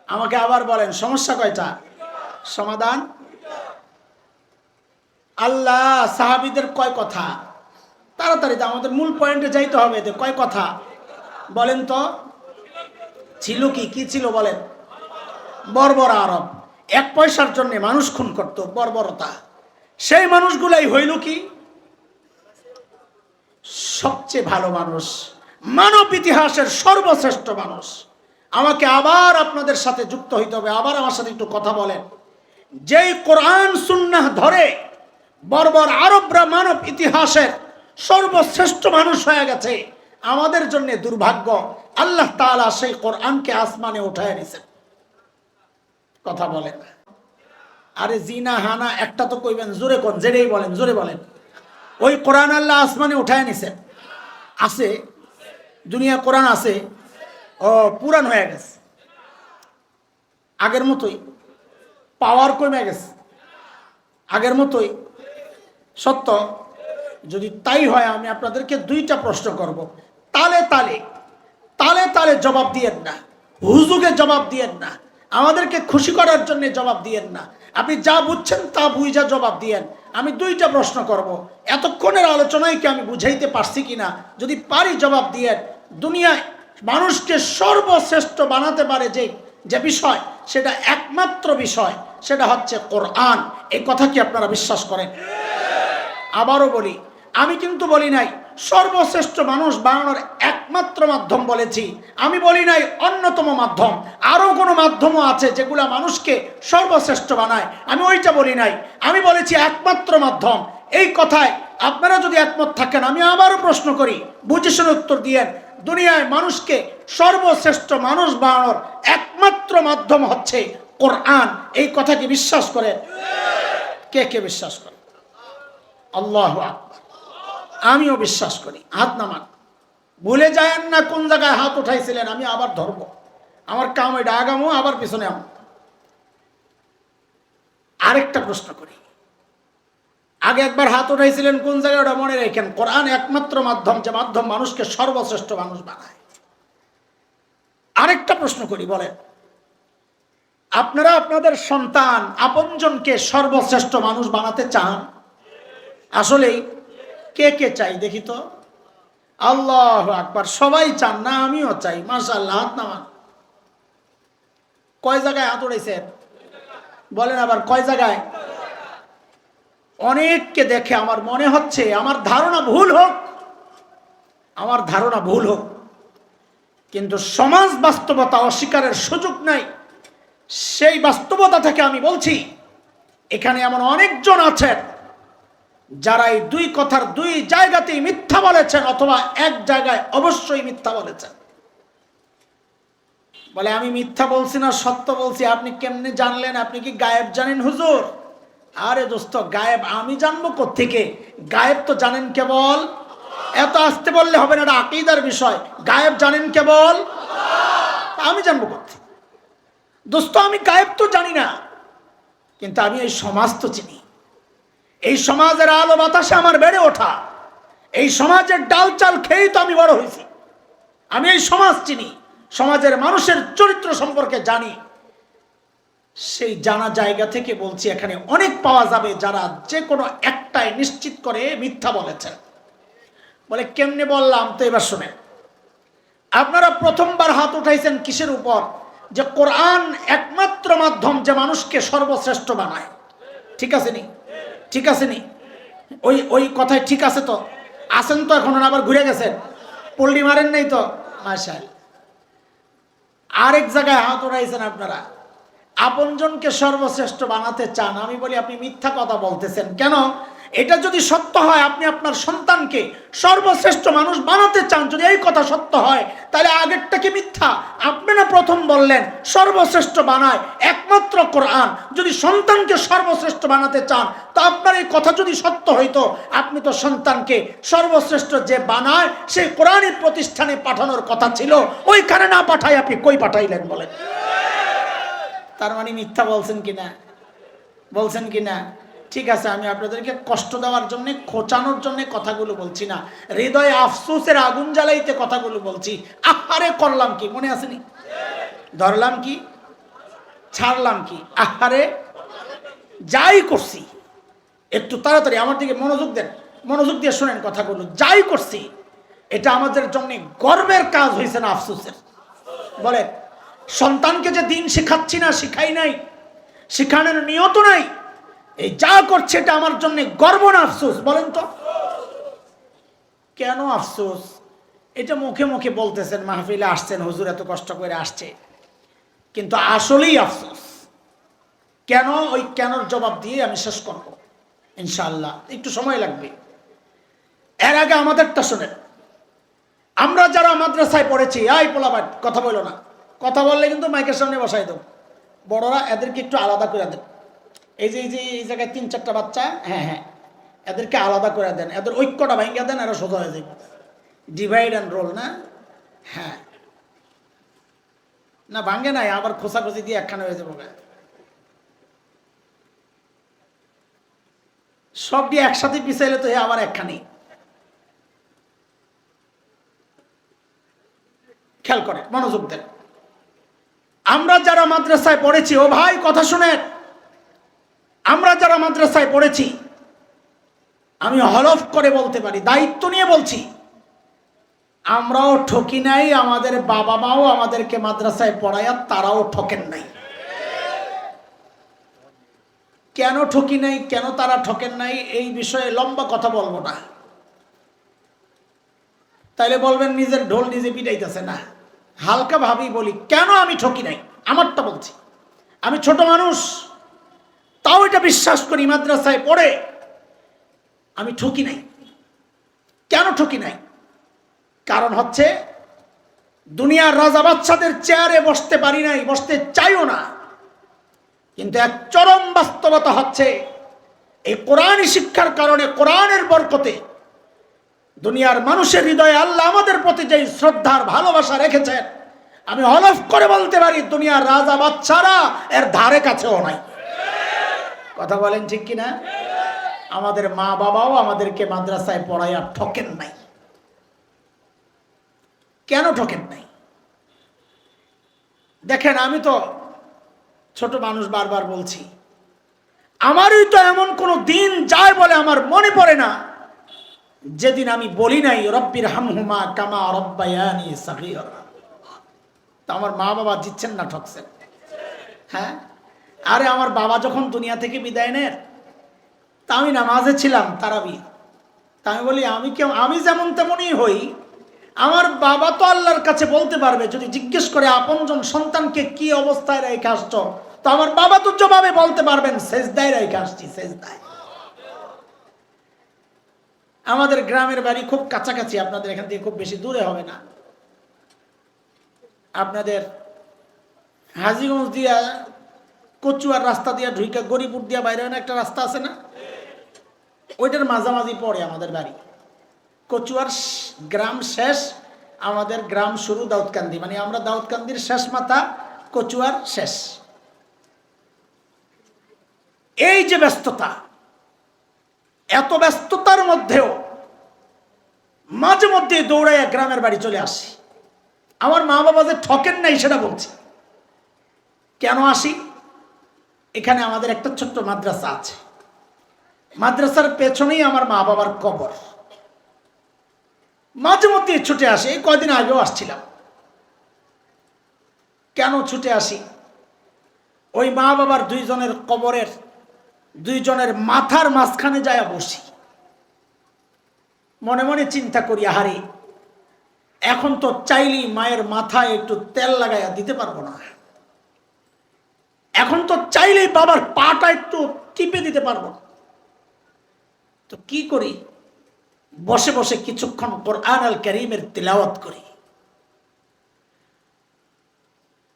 [SPEAKER 1] আমাকে আবার বলেন, সমস্যা কয়টা? সমাধান? আল্লাহ সাহাবীদের কয় কথা? তাড়াতাড়ি তো আমাদের মূল পয়েন্টে যাইতে হবে। কয় কথা বলেন তো? ছিল কি? কি ছিল বলেন? বর্বর আরব, এক পয়সার জন্য মানুষ খুন করত, বর্বরতা। সেই মানুষগুলাই হইল কি? সবচেয়ে ভালো মানুষ, মানব ইতিহাসের সর্বশ্রেষ্ঠ মানুষ। আমাকে আবার আপনাদের সাথে যুক্ত হইতে হবে। আবার আমার সাথে একটু কথা বলেন। যেই কোরআন সুন্নাহ ধরে বর্বর আরবরা মানব ইতিহাসের সর্বশ্রেষ্ঠ মানুষ হয়ে গেছে, আমাদের জন্য দুর্ভাগ্য, আল্লাহ তাআলা সেই কোরআনকে আসমানে উঠায় নিছেন। কথা বলেন। আরে জিনা হানা একটা তো কইবেন, জোরে কোন, যেটাই বলেন জোরে বলেন। ওই কোরআন আল্লাহ আসমানে উঠায় নিছেন। আছে দুনিয়া কোরআন আছে? ও পুরান হয়ে গেছে, আগের মতোই পাওয়ার কমে গেছে, আগের মতোই সত্য। যদি তাই হয়, আমি আপনাদেরকে দুইটা প্রশ্ন করব। তালে তালে তালে তালে জবাব দিয়েন না, হুজুগে জবাব দিয়েন না, আমাদেরকে খুশি করার জন্য জবাব দিয়েন না। আপনি যা বুঝছেন তা বুঝা জবাব দিয়েন। আমি দুইটা প্রশ্ন করব। এতক্ষণের আলোচনায় কি আমি বুঝাইতে পারছি কিনা? যদি পারি জবাব দিয়েন। দুনিয়ায় মানুষকে সর্বশ্রেষ্ঠ বানাতে পারে যে বিষয়, সেটা একমাত্র বিষয়, সেটা হচ্ছে কোরআন। এই কথা কি আপনারা বিশ্বাস করেন? আবারও বলি, আমি কিন্তু বলি নাই সর্বশ্রেষ্ঠ মানুষ বানানোর একমাত্র মাধ্যম বলেছি। আমি বলি নাই অন্যতম মাধ্যম, আরো কোনো মাধ্যমও আছে যেগুলা মানুষকে সর্বশ্রেষ্ঠ বানায়, আমি ওইটা বলি নাই। আমি বলেছি একমাত্র মাধ্যম। এই কথায় আপনারা যদি একমত থাকেন, আমি আবারও প্রশ্ন করি, বুঝে শুনে উত্তর দিয়েন। দুনিয়ায় মানুষকে সর্বশ্রেষ্ঠ মানুষ বানানোর একমাত্র মাধ্যম হচ্ছে কোরআন। এই কথা কি বিশ্বাস করে? কে কে বিশ্বাস করে? আল্লাহু আকবার। আমিও বিশ্বাস করি। হাত নামান। ভুলে যায়েন না কোন জায়গায় হাত উঠাইছিলেন, আমি আবার ধরবো। আমার কাম এটা, আগামো আবার পিছনে আম। আরেকটা প্রশ্ন করি, আগে একবার হাত উঠাইছিলেন কোন জায়গায়, ওটা মনে রাখেন। কোরআন একমাত্র মাধ্যম, যে মাধ্যম মানুষকে সর্বশ্রেষ্ঠ মানুষ বানায়। আরেকটা প্রশ্ন করি, বলেন আপনারা আপনাদের সন্তান আপনজনকে সর্বশ্রেষ্ঠ মানুষ বানাতে চান? আসলেই কে কে চাই দেখি তো? আল্লাহু আকবার। সবাই চান না? আমিও চাই। মাশাআল্লাহ, হাত নামান। কয় জায়গায় হাত উঠাইছেন বলেন আবার, কয় জায়গায়? অনেককে দেখে আমার মনে হচ্ছে, আমার ধারণা ভুল হোক, আমার ধারণা ভুল হোক, কিন্তু সমাজ বাস্তবতা অস্বীকারের সুযোগ নাই। সেই বাস্তবতা থেকে আমি বলছি, এখানে এমন অনেকজন আছেন যারা এই দুই কথার দুই জায়গাতেই মিথ্যা বলেছেন, অথবা এক জায়গায় অবশ্যই মিথ্যা বলেছেন। বলে আমি মিথ্যা বলছি না, সত্য বলছি। আপনি কেমনে জানলেন? আপনি কি গায়েব জানেন হুজুর? আরে দোস্ত, গায়েব আমি জানবো কোত্থেকে? গায়েব তো জানেন কেবল, এত আসতে বললে হবে না, এটা আকীদার বিষয়। গায়েব জানেন কেবল, আমি জানবো কোত্থেকে? দোস্ত, আমি গায়েব তো জানি না, কিন্তু আমি এই সমাজ তো চিনি। এই সমাজের আলো বাতাসে আমার বেড়ে ওঠা, এই সমাজের ডাল চাল খেয়েই তো আমি বড় হয়েছি। আমি এই সমাজ চিনি, সমাজের মানুষের চরিত্র সম্পর্কে জানি। সেই জানা জায়গা থেকে বলছি, এখানে অনেক পাওয়া যাবে যারা যে কোনো একটাই নিশ্চিত করে মিথ্যা বলেছেন। বলে কেমনে বললাম? তো এবার শুনেন। আপনারা প্রথমবার হাত উঠাইছেন কিসের উপর? যে কোরআন একমাত্র মাধ্যম যে মানুষকে সর্বশ্রেষ্ঠ বানায়। ঠিক আছে নি? ঠিক আছে নি? ওই কথায় ঠিক আছে তো? আসেন তো? এখন আবার ঘুরে গেছেন, পল্লি মারেন নাই তো? মাশাআল্লাহ। আরেক জায়গায় হাত উঠাইছেন আপনারা, আপনজনকে সর্বশ্রেষ্ঠ বানাতে চান। আমি বলি আপনি মিথ্যা কথা বলতেছেন। কেন? এটা যদি সত্য হয়, আপনি আপনার সন্তানকে সর্বশ্রেষ্ঠ মানুষ বানাতে চান, যদি এই কথা সত্য হয়, তাহলে আগেরটা কি মিথ্যা? আপনি না প্রথম বললেন সর্বশ্রেষ্ঠ বানায় একমাত্র কোরআন। যদি সন্তানকে সর্বশ্রেষ্ঠ বানাতে চান, তো আপনার এই কথা যদি সত্য হইতো, আপনি তো সন্তানকে সর্বশ্রেষ্ঠ যে বানায় সেই কোরআনের প্রতিষ্ঠানে পাঠানোর কথা ছিল। ওইখানে না পাঠাই আপনি কই পাঠাইলেন বলেন? তার মানে মিথ্যা বলছেন কিনা? বলছেন কিনা? ঠিক আছে, আমি আপনাদেরকে কষ্ট দেওয়ার জন্য, খোঁচানোর জন্য কথাগুলো বলছি না, হৃদয়ে আফসোসের আগুন জ্বালাইতে কথাগুলো বলছি। আহারে করলাম কি? মনে আসেনি? ধরলাম কি? ছাড়লাম কি? আহারে যাই করছি, একটু তাড়াতাড়ি আমার দিকে মনোযোগ দেন, মনোযোগ দিয়ে শোনেন কথাগুলো। যাই করছি এটা আমাদের জন্য গর্বের কাজ হয়েছে না আফসোসের? বলে সন্তানকে যে দিন শেখাচ্ছি না, শিখাই নাই, শিখানোর নিয়ত নাই, এই যা করছে এটা আমার জন্য গর্ব না আফসোস? বলেন তো কেন আফসোস? এটা মুখে মুখে বলতেছেন, মাহফিলে আসছেন, হুজুর এত কষ্ট করে আসছে, কিন্তু আসলেই আফসোস। কেন? ওই কেনর জবাব দিয়ে আমি শেষ করব ইনশাআল্লাহ, একটু সময় লাগবে। এর আগে আমাদেরটা শোনেন। আমরা যারা মাদ্রাসায় পড়েছি, এই পোলাপাট কথা বলো না, কথা বললে কিন্তু মাইকের সামনে বসাই দেব। বড়রা এদেরকে একটু আলাদা করে দেন। এই যে এই জায়গায় 3-4টা বাচ্চা, হ্যাঁ হ্যাঁ, এদেরকে আলাদা করে দেন, এদের ঐক্যটা ভাঙিয়ে দেন, এরা সোজা হয়ে যাবে। ডিভাইড অ্যান্ড রোল না? হ্যাঁ না, ভাঙে নাই, আবার খোঁচাখুচি দিয়ে একখানে হয়ে যাবো। সব দিয়ে একসাথে পিছাইলে তো আবার একখানি। খেয়াল করে মনোযোগ দেন। আমরা যারা মাদ্রাসায় পড়েছি, ও ভাই কথা শুনেন, আমরা যারা মাদ্রাসায় পড়েছি, আমি হলফ করে বলতে পারি, দায়িত্ব নিয়ে বলছি, আমরাও ঠকি নাই, আমাদের বাবা মাও আমাদেরকে মাদ্রাসায় পড়ায় তারাও ঠকেন নাই। কেন ঠকি নাই, কেন তারা ঠকেন নাই, এই বিষয়ে লম্বা কথা বলবো না। তাইলে বলবেন নিজের ঢোল নিজে পিটাইতেছে না। হালকা ভাবেই বলি, কেন আমি ঠকি নাই, আমারটা বলছি। আমি ছোট মানুষ, তাও এটা বিশ্বাস করি মাদ্রাসায় পড়ে আমি ঠকি নাই। কেন ঠকি নাই? কারণ হচ্ছে দুনিয়ার রাজা বাদশাদের চেয়ারে বসতে পারি নাই, বসতে চাইও না। কিন্তু এক চরম বাস্তবতা হচ্ছে এই কোরআনী শিক্ষার কারণে, কোরআনের বরকতে দুনিয়ার মানুষের হৃদয়ে আল্লাহ আমাদের প্রতি যে শ্রদ্ধার ভালোবাসা রেখেছেন, আমি হলফ করে বলতে পারি দুনিয়ার রাজা বাদশারা এর ধারে কাছেও নাই। কথা বলেন ঠিক কিনা? আমাদের মা বাবাও আমাদেরকে মাদ্রাসায় পড়াইয়া ঠকেন নাই। কেন ঠকেন নাই? দেখেন, আমি তো ছোট মানুষ, বারবার বলছি, আমারই তো এমন কোন দিন যায় বলে আমার মনে পড়ে না যেদিন আমি বলি নাই রব্বির হামহুমা কামা রব্বায়ানি সগীরা। তা আমার মা বাবা জিতছেন না ঠকছেন? হ্যাঁ, আরে আমার বাবা যখন দুনিয়া থেকে বিদায় নেন, তা আমি নামাজে ছিলাম তারাবি। তা আমি বলি, আমি যেমন তেমনই হই, আমার বাবা তো আল্লাহর কাছে বলতে পারবে, যদি জিজ্ঞেস করে আপনজন সন্তানকে কি অবস্থায় রেখে আসছো, তো আমার বাবা তো জবাবে বলতে পারবেন সেজদায় রেখে আসছি, সেজদায়। আমাদের গ্রামের বাড়ি খুব কাছাকাছি, আপনাদের এখান থেকে খুব বেশি দূরে হবে না। আপনাদের হাজীগঞ্জ দিয়া কচুয়ার রাস্তা দিয়া ঢুইকা গরিপুর দিয়া বাইরে একটা রাস্তা আছে না, ওইটার মাঝামাঝি পড়ে আমাদের বাড়ি। কচুয়ার গ্রাম শেষ, আমাদের গ্রাম শুরু দাউদকান্দি, মানে আমরা দাউদকান্দির শেষ মাথা, কচুয়ার শেষ। এই যে ব্যস্ততা, এত ব্যস্ততার মধ্যেও মাঝে মধ্যে দৌড়াইয়া গ্রামের বাড়ি চলে আসি। আমার মা বাবা যে ঠকেন নাই সেটা বলছি। কেন আসি? এখানে আমাদের একটা ছোট্ট মাদ্রাসা আছে, মাদ্রাসার পেছনেই আমার মা বাবার কবর। মাঝে মধ্যে ছুটে আসি, এই কয়দিন আগেও আসছিলাম। কেন ছুটে আসি? ওই মা বাবার দুইজনের কবরের দুইজনের মাথার মাঝখানে যায় বসি। মনে মনে চিন্তা করি, আহারে এখন তো চাইলেই মায়ের মাথায় একটু তেল লাগাইয়া দিতে পারবো না, এখন তো চাইলেই বাবার পাটা একটু টিপে দিতে পারবো না। তো কি করি? বসে বসে কিছুক্ষণ কোরআন আল কারীমের তিলাওয়াত করি।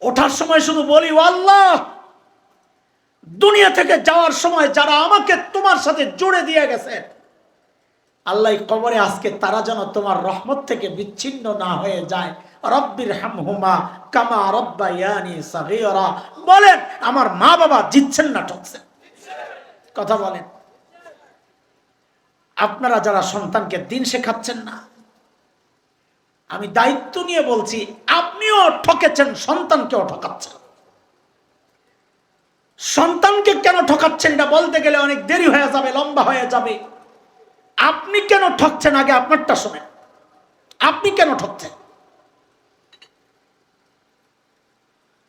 [SPEAKER 1] ওঠার সময় শুধু বলি, ও আল্লাহ, দুনিয়া থেকে যাওয়ার সময় যারা আমাকে তোমার সাথে জুড়ে দিয়ে গেছে, আল্লাহ কবরে আজকে তারা যেন তোমার রহমত থেকে বিচ্ছিন্ন না হয়ে যায়। রব্বির হামহুমা কামা রব্বায়ানি সগীরা। বলেন, আমার মা বাবা জিতছেন না ঠকছেন? কথা বলেন। আপনারা যারা সন্তানকে দিন শেখাচ্ছেন না, আমি দায়িত্ব নিয়ে বলছি, আপনিও ঠকেছেন, সন্তানকেও ঠকাচ্ছেন। সন্তানকে কেন ঠকাচ্ছেন এটা বলতে গেলে অনেক দেরি হয়ে যাবে, লম্বা হয়ে যাবে। আপনি কেন ঠকছেন আগে আপনারটা শোনেন। আপনি কেন ঠকছেন?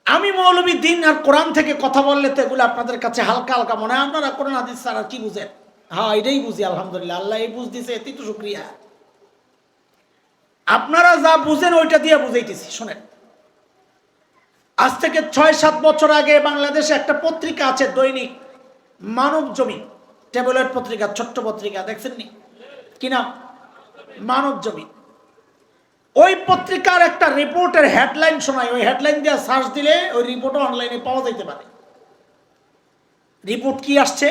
[SPEAKER 1] আমি মৌলবী দিন আর কোরআন থেকে কথা বললে তো এগুলো আপনাদের কাছে হালকা হালকা মনে হয়। আপনারা কোরআন হাদিস ছাড়া কি বুঝেন? হ্যাঁ, এটাই বুঝি, আলহামদুলিল্লাহ, আল্লাহ এই বুঝ দিছে, এতেই তো শুকরিয়া। আপনারা যা বুঝেন ওইটা দিয়ে বুঝাইতেছি, শোনেন। আজ থেকে ৬-৭ বছর আগে বাংলাদেশে একটা পত্রিকা আছে, দৈনিক মানব জমিন, ট্যাবলয়েড পত্রিকা, ছোট্ট পত্রিকা, দেখছেন নি? কি নাম? মানব জমিন। ওই পত্রিকার একটা রিপোর্টের হেডলাইন শোনায়, ওই হেডলাইন দিয়ে সার্চ দিলে ওই রিপোর্টও অনলাইনে পাওয়া যাইতে পারে। রিপোর্ট কি আসছে?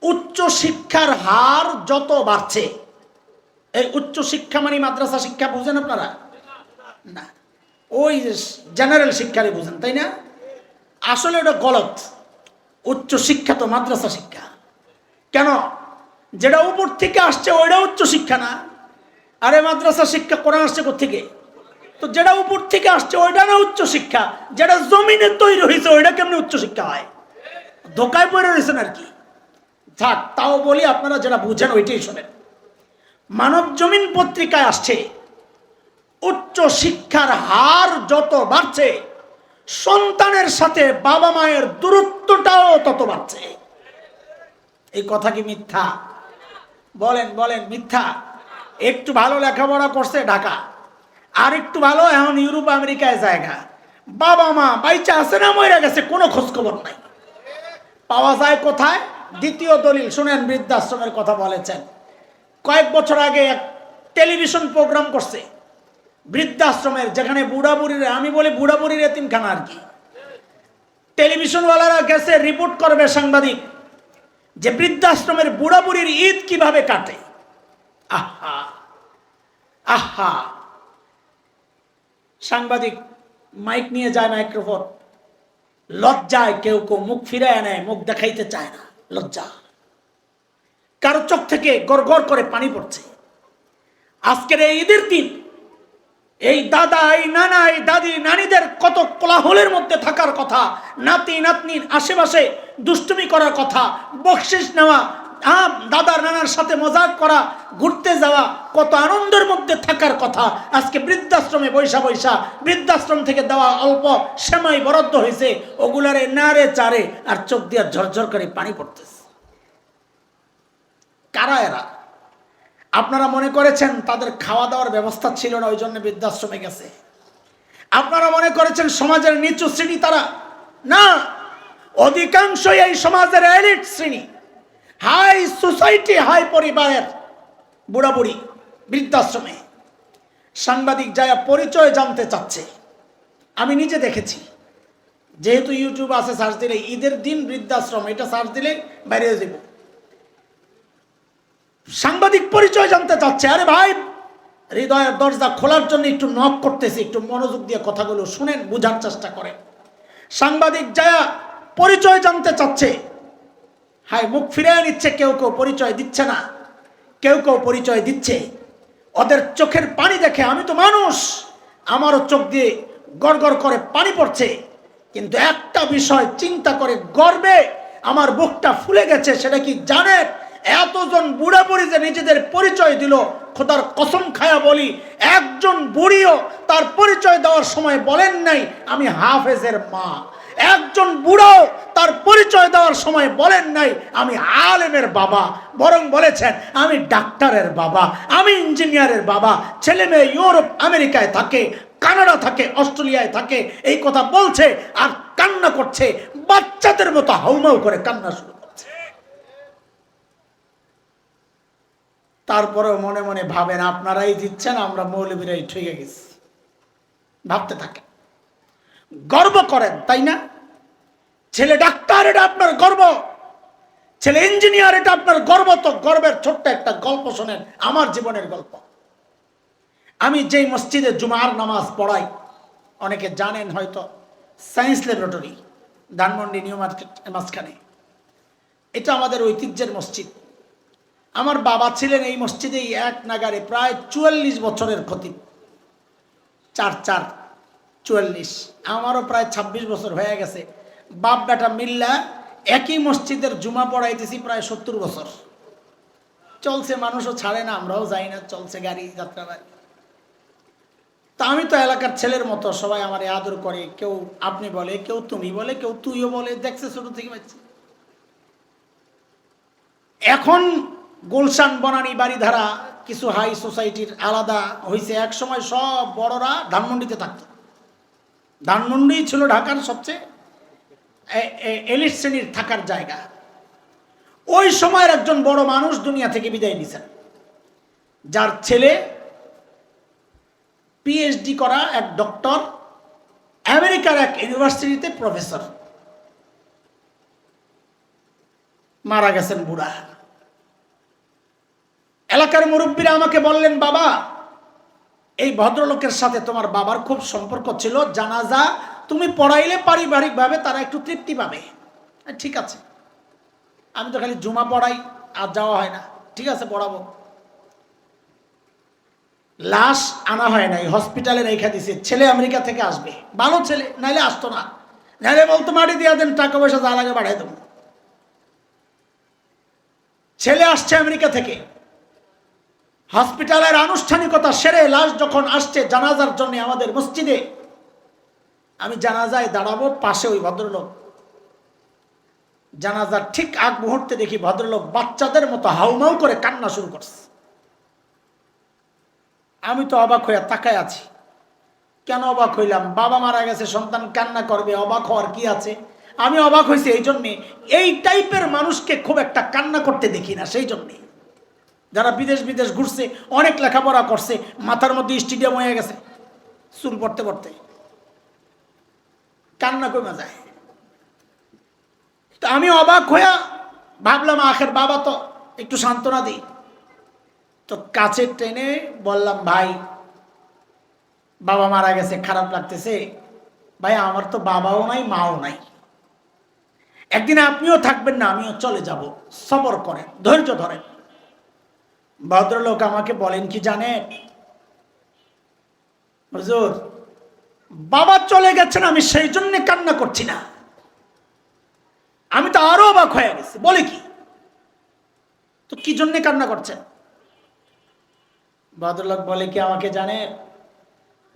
[SPEAKER 1] উচ্চ শিক্ষার হার যত বাড়ছে, এই উচ্চ শিক্ষা মানে মাদ্রাসা শিক্ষা বুঝেন আপনারা? না, ওই জেনারেল শিক্ষারই বুঝেন, তাই না? আসলে ওটা গলত। উচ্চ শিক্ষা তো মাদ্রাসা শিক্ষা। কেন? যেটা উপর থেকে আসছে ওইটা উচ্চ শিক্ষা না। আরে মাদ্রাসা শিক্ষা কোরআন আসছে কোত্থেকে? তো যেটা উপর থেকে আসছে ওইটা না উচ্চ শিক্ষা, যেটা জমিনে তৈরি হয়েছে ওইটা কেমনি উচ্চ শিক্ষা হয়? ধোকায় পড়ে রয়েছেন আর কি। থাক, তাও বলি, আপনারা যেটা বুঝেন ওইটাই শোনেন। মানব জমিন পত্রিকায় আসছে, উচ্চ শিক্ষার হার যত বাড়ছে, সন্তানের সাথে বাবা মায়ের দূরত্বটাও তত বাড়ছে। এই কথা কি মিথ্যা? বলেন বলেন, মিথ্যা? একটু ভালো লেখাপড়া করছে ঢাকা, আর একটু ভালো এখন ইউরোপ আমেরিকায় জায়গা, বাবা মা বাইচা আছে না মরে গেছে, কোনো খোঁজ খবর নাই। পাওয়া যায় কোথায়? দ্বিতীয় দলিল শুনেন, বৃদ্ধাশ্রমের কথা বলেছেন। কয়েক বছর আগে এক টেলিভিশন প্রোগ্রাম করছে বৃদ্ধাশ্রমের, যেখানে বুড়া বুড়িরা, আমি বলি বুড়া বুড়ির এতিমখানা আর কি, টেলিভিশনওয়ালারা গেছে রিপোর্ট করবে সাংবাদিক যে বৃদ্ধাশ্রমের বুড়া বুড়ির ঈদ কিভাবে কাটে। আহা আহা, সাংবাদিক মাইক নিয়ে যায়, মাইক্রোফোন, লজ্জায় কেউ কেউ মুখ ফিরায় নেয়, মুখ দেখাইতে চায় না, লজ্জা। কারো চোখ থেকে গড়গড় করে পানি পড়ছে। আজকের এই ঈদের দিন এই দাদা, এই নানা, এই দাদি, নানিদের কত কোলাহলের মধ্যে থাকার কথা, নাতি নাতনির আশেপাশে দুষ্টুমি করার কথা, বকশিস নেওয়া, দাদার নানার সাথে মজাক করা, ঘুরতে যাওয়া, কত আনন্দের মধ্যে থাকার কথা। আজকে বৃদ্ধাশ্রমে বৈশা বৈশা, বৃদ্ধাশ্রম থেকে দেওয়া অল্প সেমাই বরাদ্দ হয়েছে, ওগুলারে নারে চারে আর চোখ দিয়ে ঝরঝর করে পানি পড়তেছে। কারা এরা? আপনারা মনে করেছেন তাদের খাওয়া দাওয়ার ব্যবস্থা ছিল না, ওই জন্য বৃদ্ধাশ্রমে গেছে? আপনারা মনে করেছেন সমাজের নিচু শ্রেণী তারা? না, অধিকাংশই এই সমাজের এলিট শ্রেণী, হাই সোসাইটি, হাই পরিবারের বুড়া বুড়ি বৃদ্ধাশ্রমে। সাংবাদিক যায় পরিচয় জানতে চাচ্ছে, আমি নিজে দেখেছি, যেহেতু ইউটিউব আছে, সার্চ দিলে ঈদের দিন বৃদ্ধাশ্রম এটা সার্চ দিলে বাইরে যাব। সাংবাদিক পরিচয় জানতে চাচ্ছে। আরে ভাই, হৃদয়ের দরজা খোলার জন্য একটু নক করতেছি, একটু মনোযোগ দিয়ে কথাগুলো শুনেন, বুঝার চেষ্টা করেন। সাংবাদিক যায় পরিচয় জানতে চাচ্ছে, হাই মুখ ফিরিয়ে নিচ্ছে, কেউ কেউ পরিচয় দিচ্ছে না, কেউ কেউ পরিচয় দিচ্ছে। ওদের চোখের পানি দেখে আমি তো মানুষ, আমারও চোখ দিয়ে গড়গড় করে পানি পড়ছে। কিন্তু একটা বিষয় চিন্তা করে গর্বে আমার বুকটা ফুলে গেছে, সেটা কি জানেন? এতজন বুড়া বুড়ি যে নিজেদের পরিচয় দিল, খোদার কসম খায়া বলি, একজন বুড়িও তার পরিচয় দেওয়ার সময় বলেন নাই আমি হাফেজের মা। একজন বুড়াও তার পরিচয় দেওয়ার সময় বলেন নাই আমি আলেমের বাবা, বরং বলেছেন আমি ডাক্তারের বাবা, আমি ইঞ্জিনিয়ারের বাবা। ছেলে মেয়ে ইউরোপ আমেরিকায় থাকে, কানাডা থাকে, অস্ট্রেলিয়ায় থাকে, এই কথা বলছে আর কান্না করছে, বাচ্চাদের মতো হাউমাউ করে কান্না শুরু করছে। তারপরেও মনে মনে ভাবেন আপনারাই দিচ্ছেন, আমরা মৌলবীরাই ঠকে গেছি, ভাবতে থাকেন, গর্ব করেন, তাই না? ছেলে ডাক্তার, এটা আপনার গর্ব, ছেলে ইঞ্জিনিয়ার, এটা আপনার গর্ব। তো গর্বের ছোট্ট একটা গল্প শোনেন, আমার জীবনের গল্প। আমি যেই মসজিদে জুমার নামাজ পড়াই, অনেকে জানেন হয়তো, science laboratory, Dhanmondi new market মাঝখানে, এটা আমাদের ঐতিহ্যের মসজিদ। আমার বাবা ছিলেন এই মসজিদেই এক নাগারে প্রায় 44 বছরের খতিব, 4-4-44, আমারও প্রায় 26 বছর হয়ে গেছে। বাপ বেটা মিল্লা একই মসজিদের জুমা পড়াইতেছি প্রায় 70 বছর চলছে। মানুষও ছাড়ে না, আমরাও যাই না, চলছে গাড়ি যাত্রা বাড়ি। তা আমি তো এলাকার ছেলের মতো, সবাই আমার আদর করে, কেউ আপনি বলে, কেউ তুমি বলে, কেউ তুইও বলে, দেখছে ছোট থেকে পাচ্ছি। এখন গুলশান, বনানী, বাড়িধারা কিছু হাই সোসাইটির আলাদা হয়েছে। এক সময় সব বড়রা ধানমন্ডিতে থাকত। ধানমন্ডি ছিল ঢাকার সবচেয়ে এলিট শ্রেণীর থাকার জায়গা। ওই সময়ের একজন বড় মানুষ দুনিয়া থেকে বিদায় নিয়েছেন, যার ছেলে পিএইচডি করা এক ডক্টর, আমেরিকার এক ইউনিভার্সিটিতে প্রফেসর, মারা গেছেন বুড়া। এলাকার মুরব্বীরা আমাকে বললেন, বাবা এই ভদ্রলোকের সাথে তোমার বাবার খুব সম্পর্ক ছিল, জানাজা তুমি পড়াইলে পারিবারিকভাবে তারা একটু তৃপ্তি পাবে। ঠিক আছে, আমি তো খালি জুমা পড়াই, আর যাওয়া হয় না, ঠিক আছে পড়াবো। লাশ আনা হয় নাই, হসপিটালে রেখে দিছে, ছেলে আমেরিকা থেকে আসবে, ভালো ছেলে, নাইলে আসতো না, নাইলে বলতো মাটি দিয়া দেন, টাকা পয়সা যা লাগে বাড়াই দেবো। ছেলে আসছে আমেরিকা থেকে, হসপিটালের আনুষ্ঠানিকতা সেরে লাশ যখন আসছে জানাজার জন্য আমাদের মসজিদে, আমি জানাজায় দাঁড়াবো, পাশে ওই ভদ্রলোক। জানাজার ঠিক আগ মুহূর্তে দেখি ভদ্রলোক বাচ্চাদের মতো হাউমাউ করে কান্না শুরু করছে। আমি তো অবাক হইয়া তাকায় আছি। কেন অবাক হইলাম? বাবা মারা গেছে, সন্তান কান্না করবে, অবাক হওয়ার কি আছে? আমি অবাক হয়েছি এই জন্যে, এই টাইপের মানুষকে খুব একটা কান্না করতে দেখি না, সেই জন্যে। যারা বিদেশ বিদেশ ঘুরছে, অনেক লেখাপড়া করছে, মাথার মধ্যে স্টেডিয়াম হয়ে গেছে চুল পড়তে পড়তে, কান্না কমে যায়। তো আমি অবাক হইয়া ভাবলাম আখের বাবা তো একটু সান্ত্বনা দিই। তো কাছে টেনে বললাম, ভাই বাবা মারা গেছে, খারাপ লাগতেছে। ভাই আমার তো বাবাও নাই মাও নাই, একদিন আপনিও থাকবেন না, আমিও চলে যাব, সবর করেন, ধৈর্য ধরেন। ভদ্রলোক আমাকে বলেন কি জানেন, হুজুর বাবা চলে গেছেন, আমি সেই জন্য কান্না করছি না। আমি তো আরো অবাক হয়ে গেছি, বলে কি, তো কি জন্য কান্না করছেন? ভদ্রলোক বলে কি আমাকে জানেন,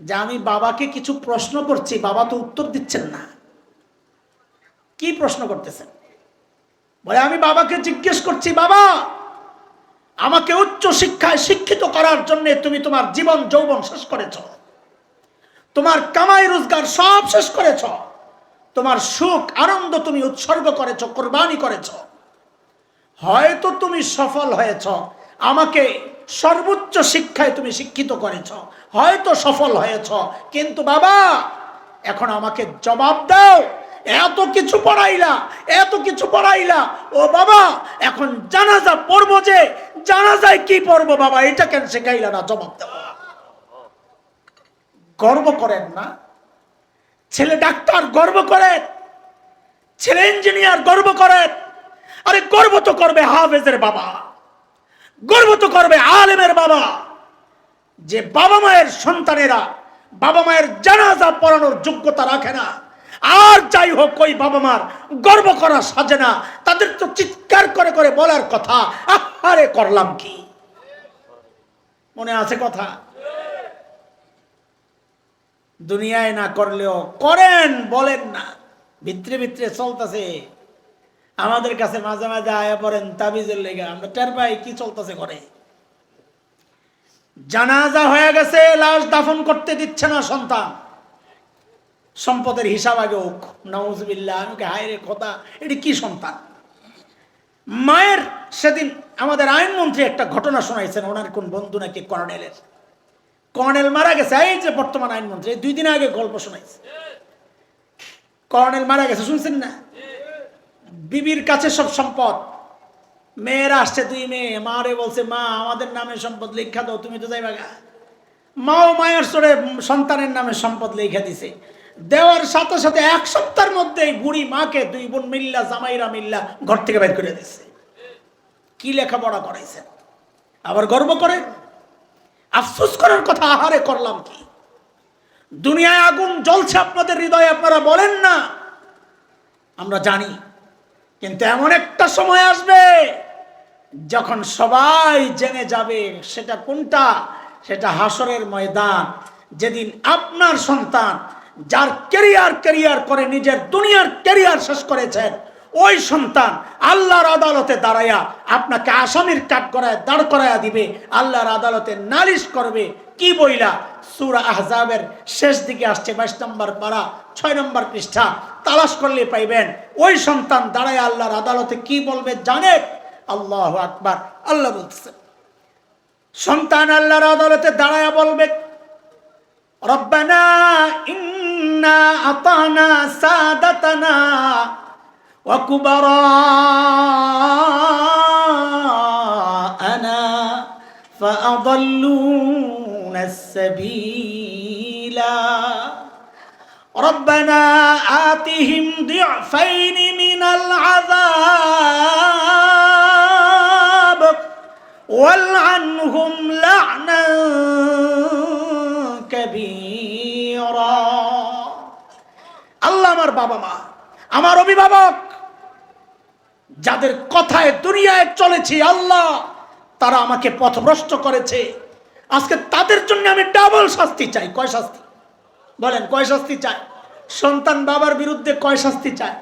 [SPEAKER 1] যে আমি বাবাকে কিছু প্রশ্ন করছি, বাবা তো উত্তর দিচ্ছেন না। কি প্রশ্ন করতেছেন? বলে আমি বাবাকে জিজ্ঞেস করছি, বাবা আমাকে উচ্চ শিক্ষায় শিক্ষিত করার জন্য তুমি তোমার জীবন যৌবন শেষ করেছ, তোমার কামাই রোজগার সব শেষ করেছ, তোমার সুখ আনন্দ তুমি উৎসর্গ করেছ, কোরবানি করেছ, হয়তো তুমি সফল হয়েছ, আমাকে সর্বোচ্চ শিক্ষায় তুমি শিক্ষিত করেছ, হয়তো সফল হয়েছ, কিন্তু বাবা এখন আমাকে জবাব দাও, এত কিছু পড়াইলা, এত কিছু পড়াইলা, ও বাবা এখন জানাজা পড়বো, যে জানাজায় কি পড়বো বাবা, এটা কেন শেখাইলা না, জবাব দাও। গর্ব করেন না? ছেলে ডাক্তার গর্ব করেন, ছেলে ইঞ্জিনিয়ার গর্ব করেন, আরে গর্ব তো করবে হাফেজের বাবা, গর্ব তো করবে আলেমের বাবা, যে বাবা মায়ের সন্তানেরা বাবা মায়ের জানাজা পড়ানোর যোগ্যতা রাখে না। আর যাই হোক, ওই বাবা মার গর্ব করা সাজে না, তাদের তো চিৎকার করে করে বলার কথা, আরে করলাম কি। মনে আছে কথা? দুনিয়ায় না করলেও করেন, বলেন না, ভিতরে ভিতরে চলতেছে। আমাদের কাছে মাঝে মাঝে আয়া পড়েন তাবিজের লেগে, আমরা টের পাই কি চলতেছে করে। জানাজা হয়ে গেছে, লাশ দাফন করতে দিচ্ছে না সন্তান, সম্পদের হিসাব আগে হোক, নাউজুবিল্লাহ। আমাকে হায় রে কথা, এটি কি সন্তান? মায়ের সেদিন আমাদের আইনমন্ত্রী একটা ঘটনা শোনাইছেন, ওনার কোন বন্ধু নাকি কর্নেলের, কর্নেল মারা গেছে, এই যে বর্তমান আইনমন্ত্রী, 2 দিন আগে গল্প শোনাইছে, কর্নেল মারা গেছে, শুনছেন না? বিবির কাছে সব সম্পদ, মেয়েরা আসছে, 2 মেয়ে, মারে বলছে, মা আমাদের নামে সম্পদ লেখা দাও, তুমি তো যাইবা গা। মাও মায়ের সরে সন্তানের নামে সম্পদ লেখা দিছে, দেওয়ার সাথে সাথে 1 সপ্তাহের মধ্যেই বুড়ি মাকে 2 বোন মিল্লা, জামাইরা মিল্লা ঘর থেকে বের করে দিচ্ছে। কি লেখাপড়া করাইছেন, আবার গর্ব করে? আফসোস করার কথা, আহারে করলাম কি। দুনিয়ায় আগুন জ্বলছে আপনাদের হৃদয়ে, আপনারা বলেন না, আমরা জানি, কিন্তু এমন একটা সময় আসবে যখন সবাই জেনে যাবে। সেটা কোনটা? সেটা হাসরের ময়দান, যেদিন আপনার সন্তান যার ক্যারিয়ার করে নিজের দুনিয়ার ক্যারিয়ার শেষ করেছেন, ওই সন্তান আল্লাহর আদালতে দাঁড়ায়া আপনাকে আসামির কাঠগড়ায় দাঁড় করায়া দিবে, আল্লাহর আদালতে নালিশ করবে। কি বইলা? সূরা আহজাবের শেষ দিকে আসছে, 22 নম্বর পারা 6 নম্বর পৃষ্ঠা, তালাশ করলে পাইবেন। ওই সন্তান দাঁড়ায় আল্লাহর আদালতে কি বলবে জানেন? আল্লাহু আকবার। আল্লাহ বলছেন, সন্তান আল্লাহর আদালতে দাঁড়ায়া বলবে, রব্বানা ইন্না আতানা সাদাতানা ওয়া কুবারানা ফাআদাল্লুনা আস-সাবিলা রব্বানা আতিহিম দি'ফাইনি মিনাল আযাব ওয়ালআনহুম লা'নান কাবীরা। আল্লাহ, আমার বাবা মা, আমার অভিভাবক, যাদের কথায় দুনিয়ায় চলেছি, আল্লাহ তারা আমাকে পথভ্রষ্ট করেছে, আজকে তাদের জন্য আমি ডাবল শাস্তি চাই। কয় শাস্তি বলেন? কয় শাস্তি চাই? সন্তান বাবার বিরুদ্ধে কয় শাস্তি চায়?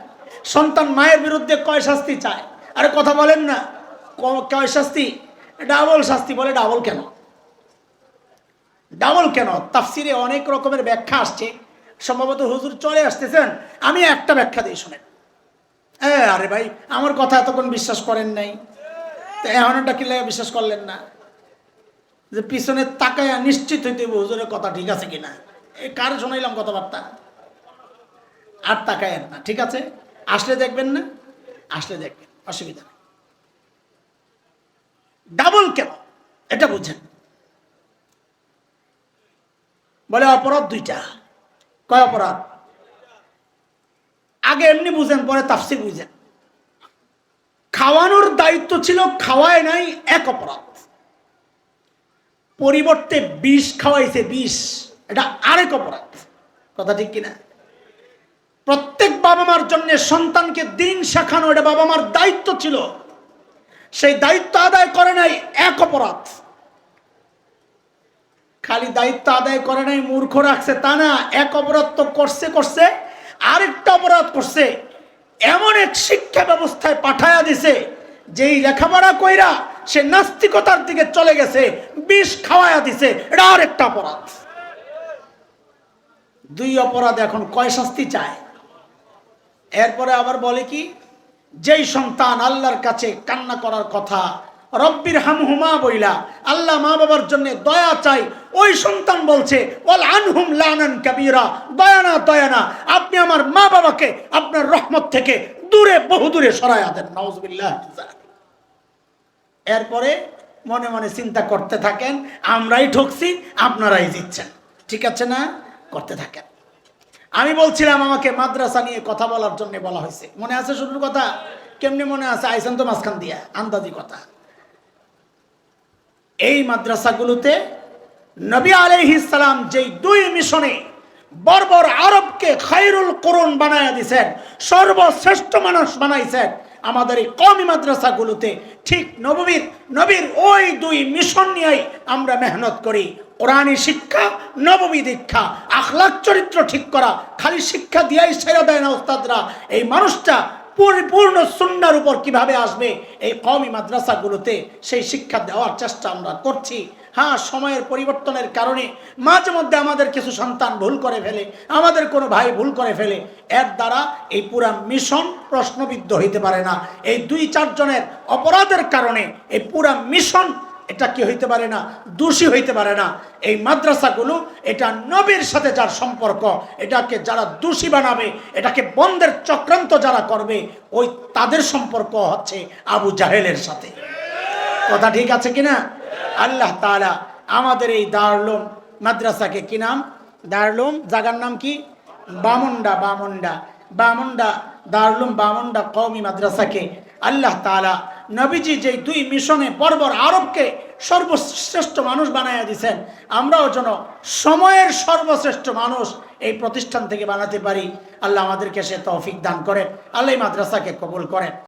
[SPEAKER 1] সন্তান মায়ের বিরুদ্ধে কয় শাস্তি চায়? আরে কথা বলেন না, কয় শাস্তি? ডাবল শাস্তি। বলে ডাবল কেন? ডাবল কেন? তাফসিরে অনেক রকমের ব্যাখ্যা আসছে, সম্ভবত হুজুর চলে আসতেছেন, আমি একটা ব্যাখ্যা দিই, শুনেন। আরে ভাই, আমার কথা এতক্ষণ বিশ্বাস করেন নাই, তো এখন এটা কি লাগে বিশ্বাস করলেন না যে পিছনে তাকায়া নিশ্চিত হইতে হুজুরের কথা ঠিক আছে কিনা? এই কার শোনাইলাম কথাবার্তা, আর তাকায়েন না, ঠিক আছে? আসলে দেখবেন না, আসলে দেখবেন, অসুবিধা নেই। ডাবল কেন এটা বুঝেন। বলে অপরাধ দুইটা। কয় অপরাধ? আগে এমনি বুঝেন, পরে তাফসীর বুঝেন। খাওয়ানোর দায়িত্ব ছিল, খাওয়ায় নাই, এক অপরাধ। পরিবর্তে বিষ খাওয়াইছে, বিষ, এটা আরেক অপরাধ। কথা ঠিক কিনা? প্রত্যেক বাবা মার জন্য সন্তানকে দিন শেখানো এটা বাবা মার দায়িত্ব ছিল, সেই দায়িত্ব আদায় করে নাই, এক অপরাধ। খালি দায়িত্ব আদায় করে নাই, মূর্খ রাখছে তা না, এক অপরাধ তো করছে করছে, আরেকটা অপরাধ করছে। এমন এক শিক্ষা ব্যবস্থায় পাঠায়া দিছে যেই লেখাপড়া কইরা সে নাস্তিকতার দিকে চলে গেছে, বিষ খাওয়ায়া দিছে, এটা আরেকটা অপরাধ। দুই অপরাধ, এখন কয় শাস্তি চায়? এরপরে আবার বলে কি, যেই সন্তান আল্লাহর কাছে কান্না করার কথা, রব্বির হামহুমা বইলা আল্লাহ মা বাবার জন্য দয়া চাই, ওই সন্তান বলছে ওয়াল আনহুম লানান কাবীরা, দয়া না, দয়া না, আপনি আমার মা বাবাকে আপনার রহমত থেকে দূরে, বহু দূরে সরায়া দেন। নাউজুবিল্লাহ। এরপরে মনে মনে চিন্তা করতে থাকেন, আমরাই ঠকছি, আপনারাই জিতছেন, ঠিক আছে না? করতে থাকেন। আমি বলছিলাম আমাকে মাদ্রাসা নিয়ে কথা বলার জন্য বলা হয়েছে, মনে আছে শুরুর কথা? কেমনি মনে আছে? আইসেন তো মাঝখান দিয়া, আন্দাজি কথা। এই মাদ্রাসাগুলোতে নবী আলাইহিস সালাম যেই দুই মিশনে বর্বর আরবকে খায়রুল কুরুন বানায়া দিয়েছেন, সর্বশ্রেষ্ঠ মানুষ বানাইছেন, আমাদের এই কওমি মাদ্রাসাগুলোতে ঠিক নবীর ওই দুই মিশন নিয়েই আমরা মেহনত করি। কোরআনী শিক্ষা, নববী দীক্ষা, আখলাক চরিত্র ঠিক করা। খালি শিক্ষা দিয়াই ছেড়ে দেয় না ওস্তাদরা। এই মানুষটা পরিপূর্ণ সুন্নাহর উপর কিভাবে আসবে, এই কওমি মাদ্রাসাগুলোতে সেই শিক্ষা দেওয়ার চেষ্টা আমরা করছি। হ্যাঁ, সময়ের পরিবর্তনের কারণে মাঝে মধ্যে আমাদের কিছু সন্তান ভুল করে ফেলে, আমাদের কোনো ভাই ভুল করে ফেলে, এর দ্বারা এই পুরা মিশন প্রশ্নবিদ্ধ হইতে পারে না। এই 2-4 জনের অপরাধের কারণে এই পুরা মিশন এটা কি হইতে পারে না, দোষী হইতে পারে না। এই মাদ্রাসাগুলো, এটা নবীর সাথে যার সম্পর্ক, এটাকে যারা দোষী বানাবে, এটাকে বন্ধের চক্রান্ত যারা করবে, ওই তাদের সম্পর্ক হচ্ছে আবু জাহেলের সাথে। কথা ঠিক আছে কিনা? আল্লাহ তাআলা আমাদের এই দারুল উলুম মাদ্রাসাকে কি নাম? দারুল উলুম জায়গার নাম কি? বামুন্ডা দারুল উলুম বামুন্ডা কওমি মাদ্রাসাকে আল্লাহ তাআলা নবীজি যে দুই মিশনে বর্বর আরবকে সর্বশ্রেষ্ঠ মানুষ বানায়া দিয়েছেন, আমরাও যেন সময়ের সর্বশ্রেষ্ঠ মানুষ এই প্রতিষ্ঠান থেকে বানাতে পারি। আল্লাহ আমাদেরকে সে তৌফিক দান করেন। আল্লাহ এই মাদ্রাসাকে কবুল করেন।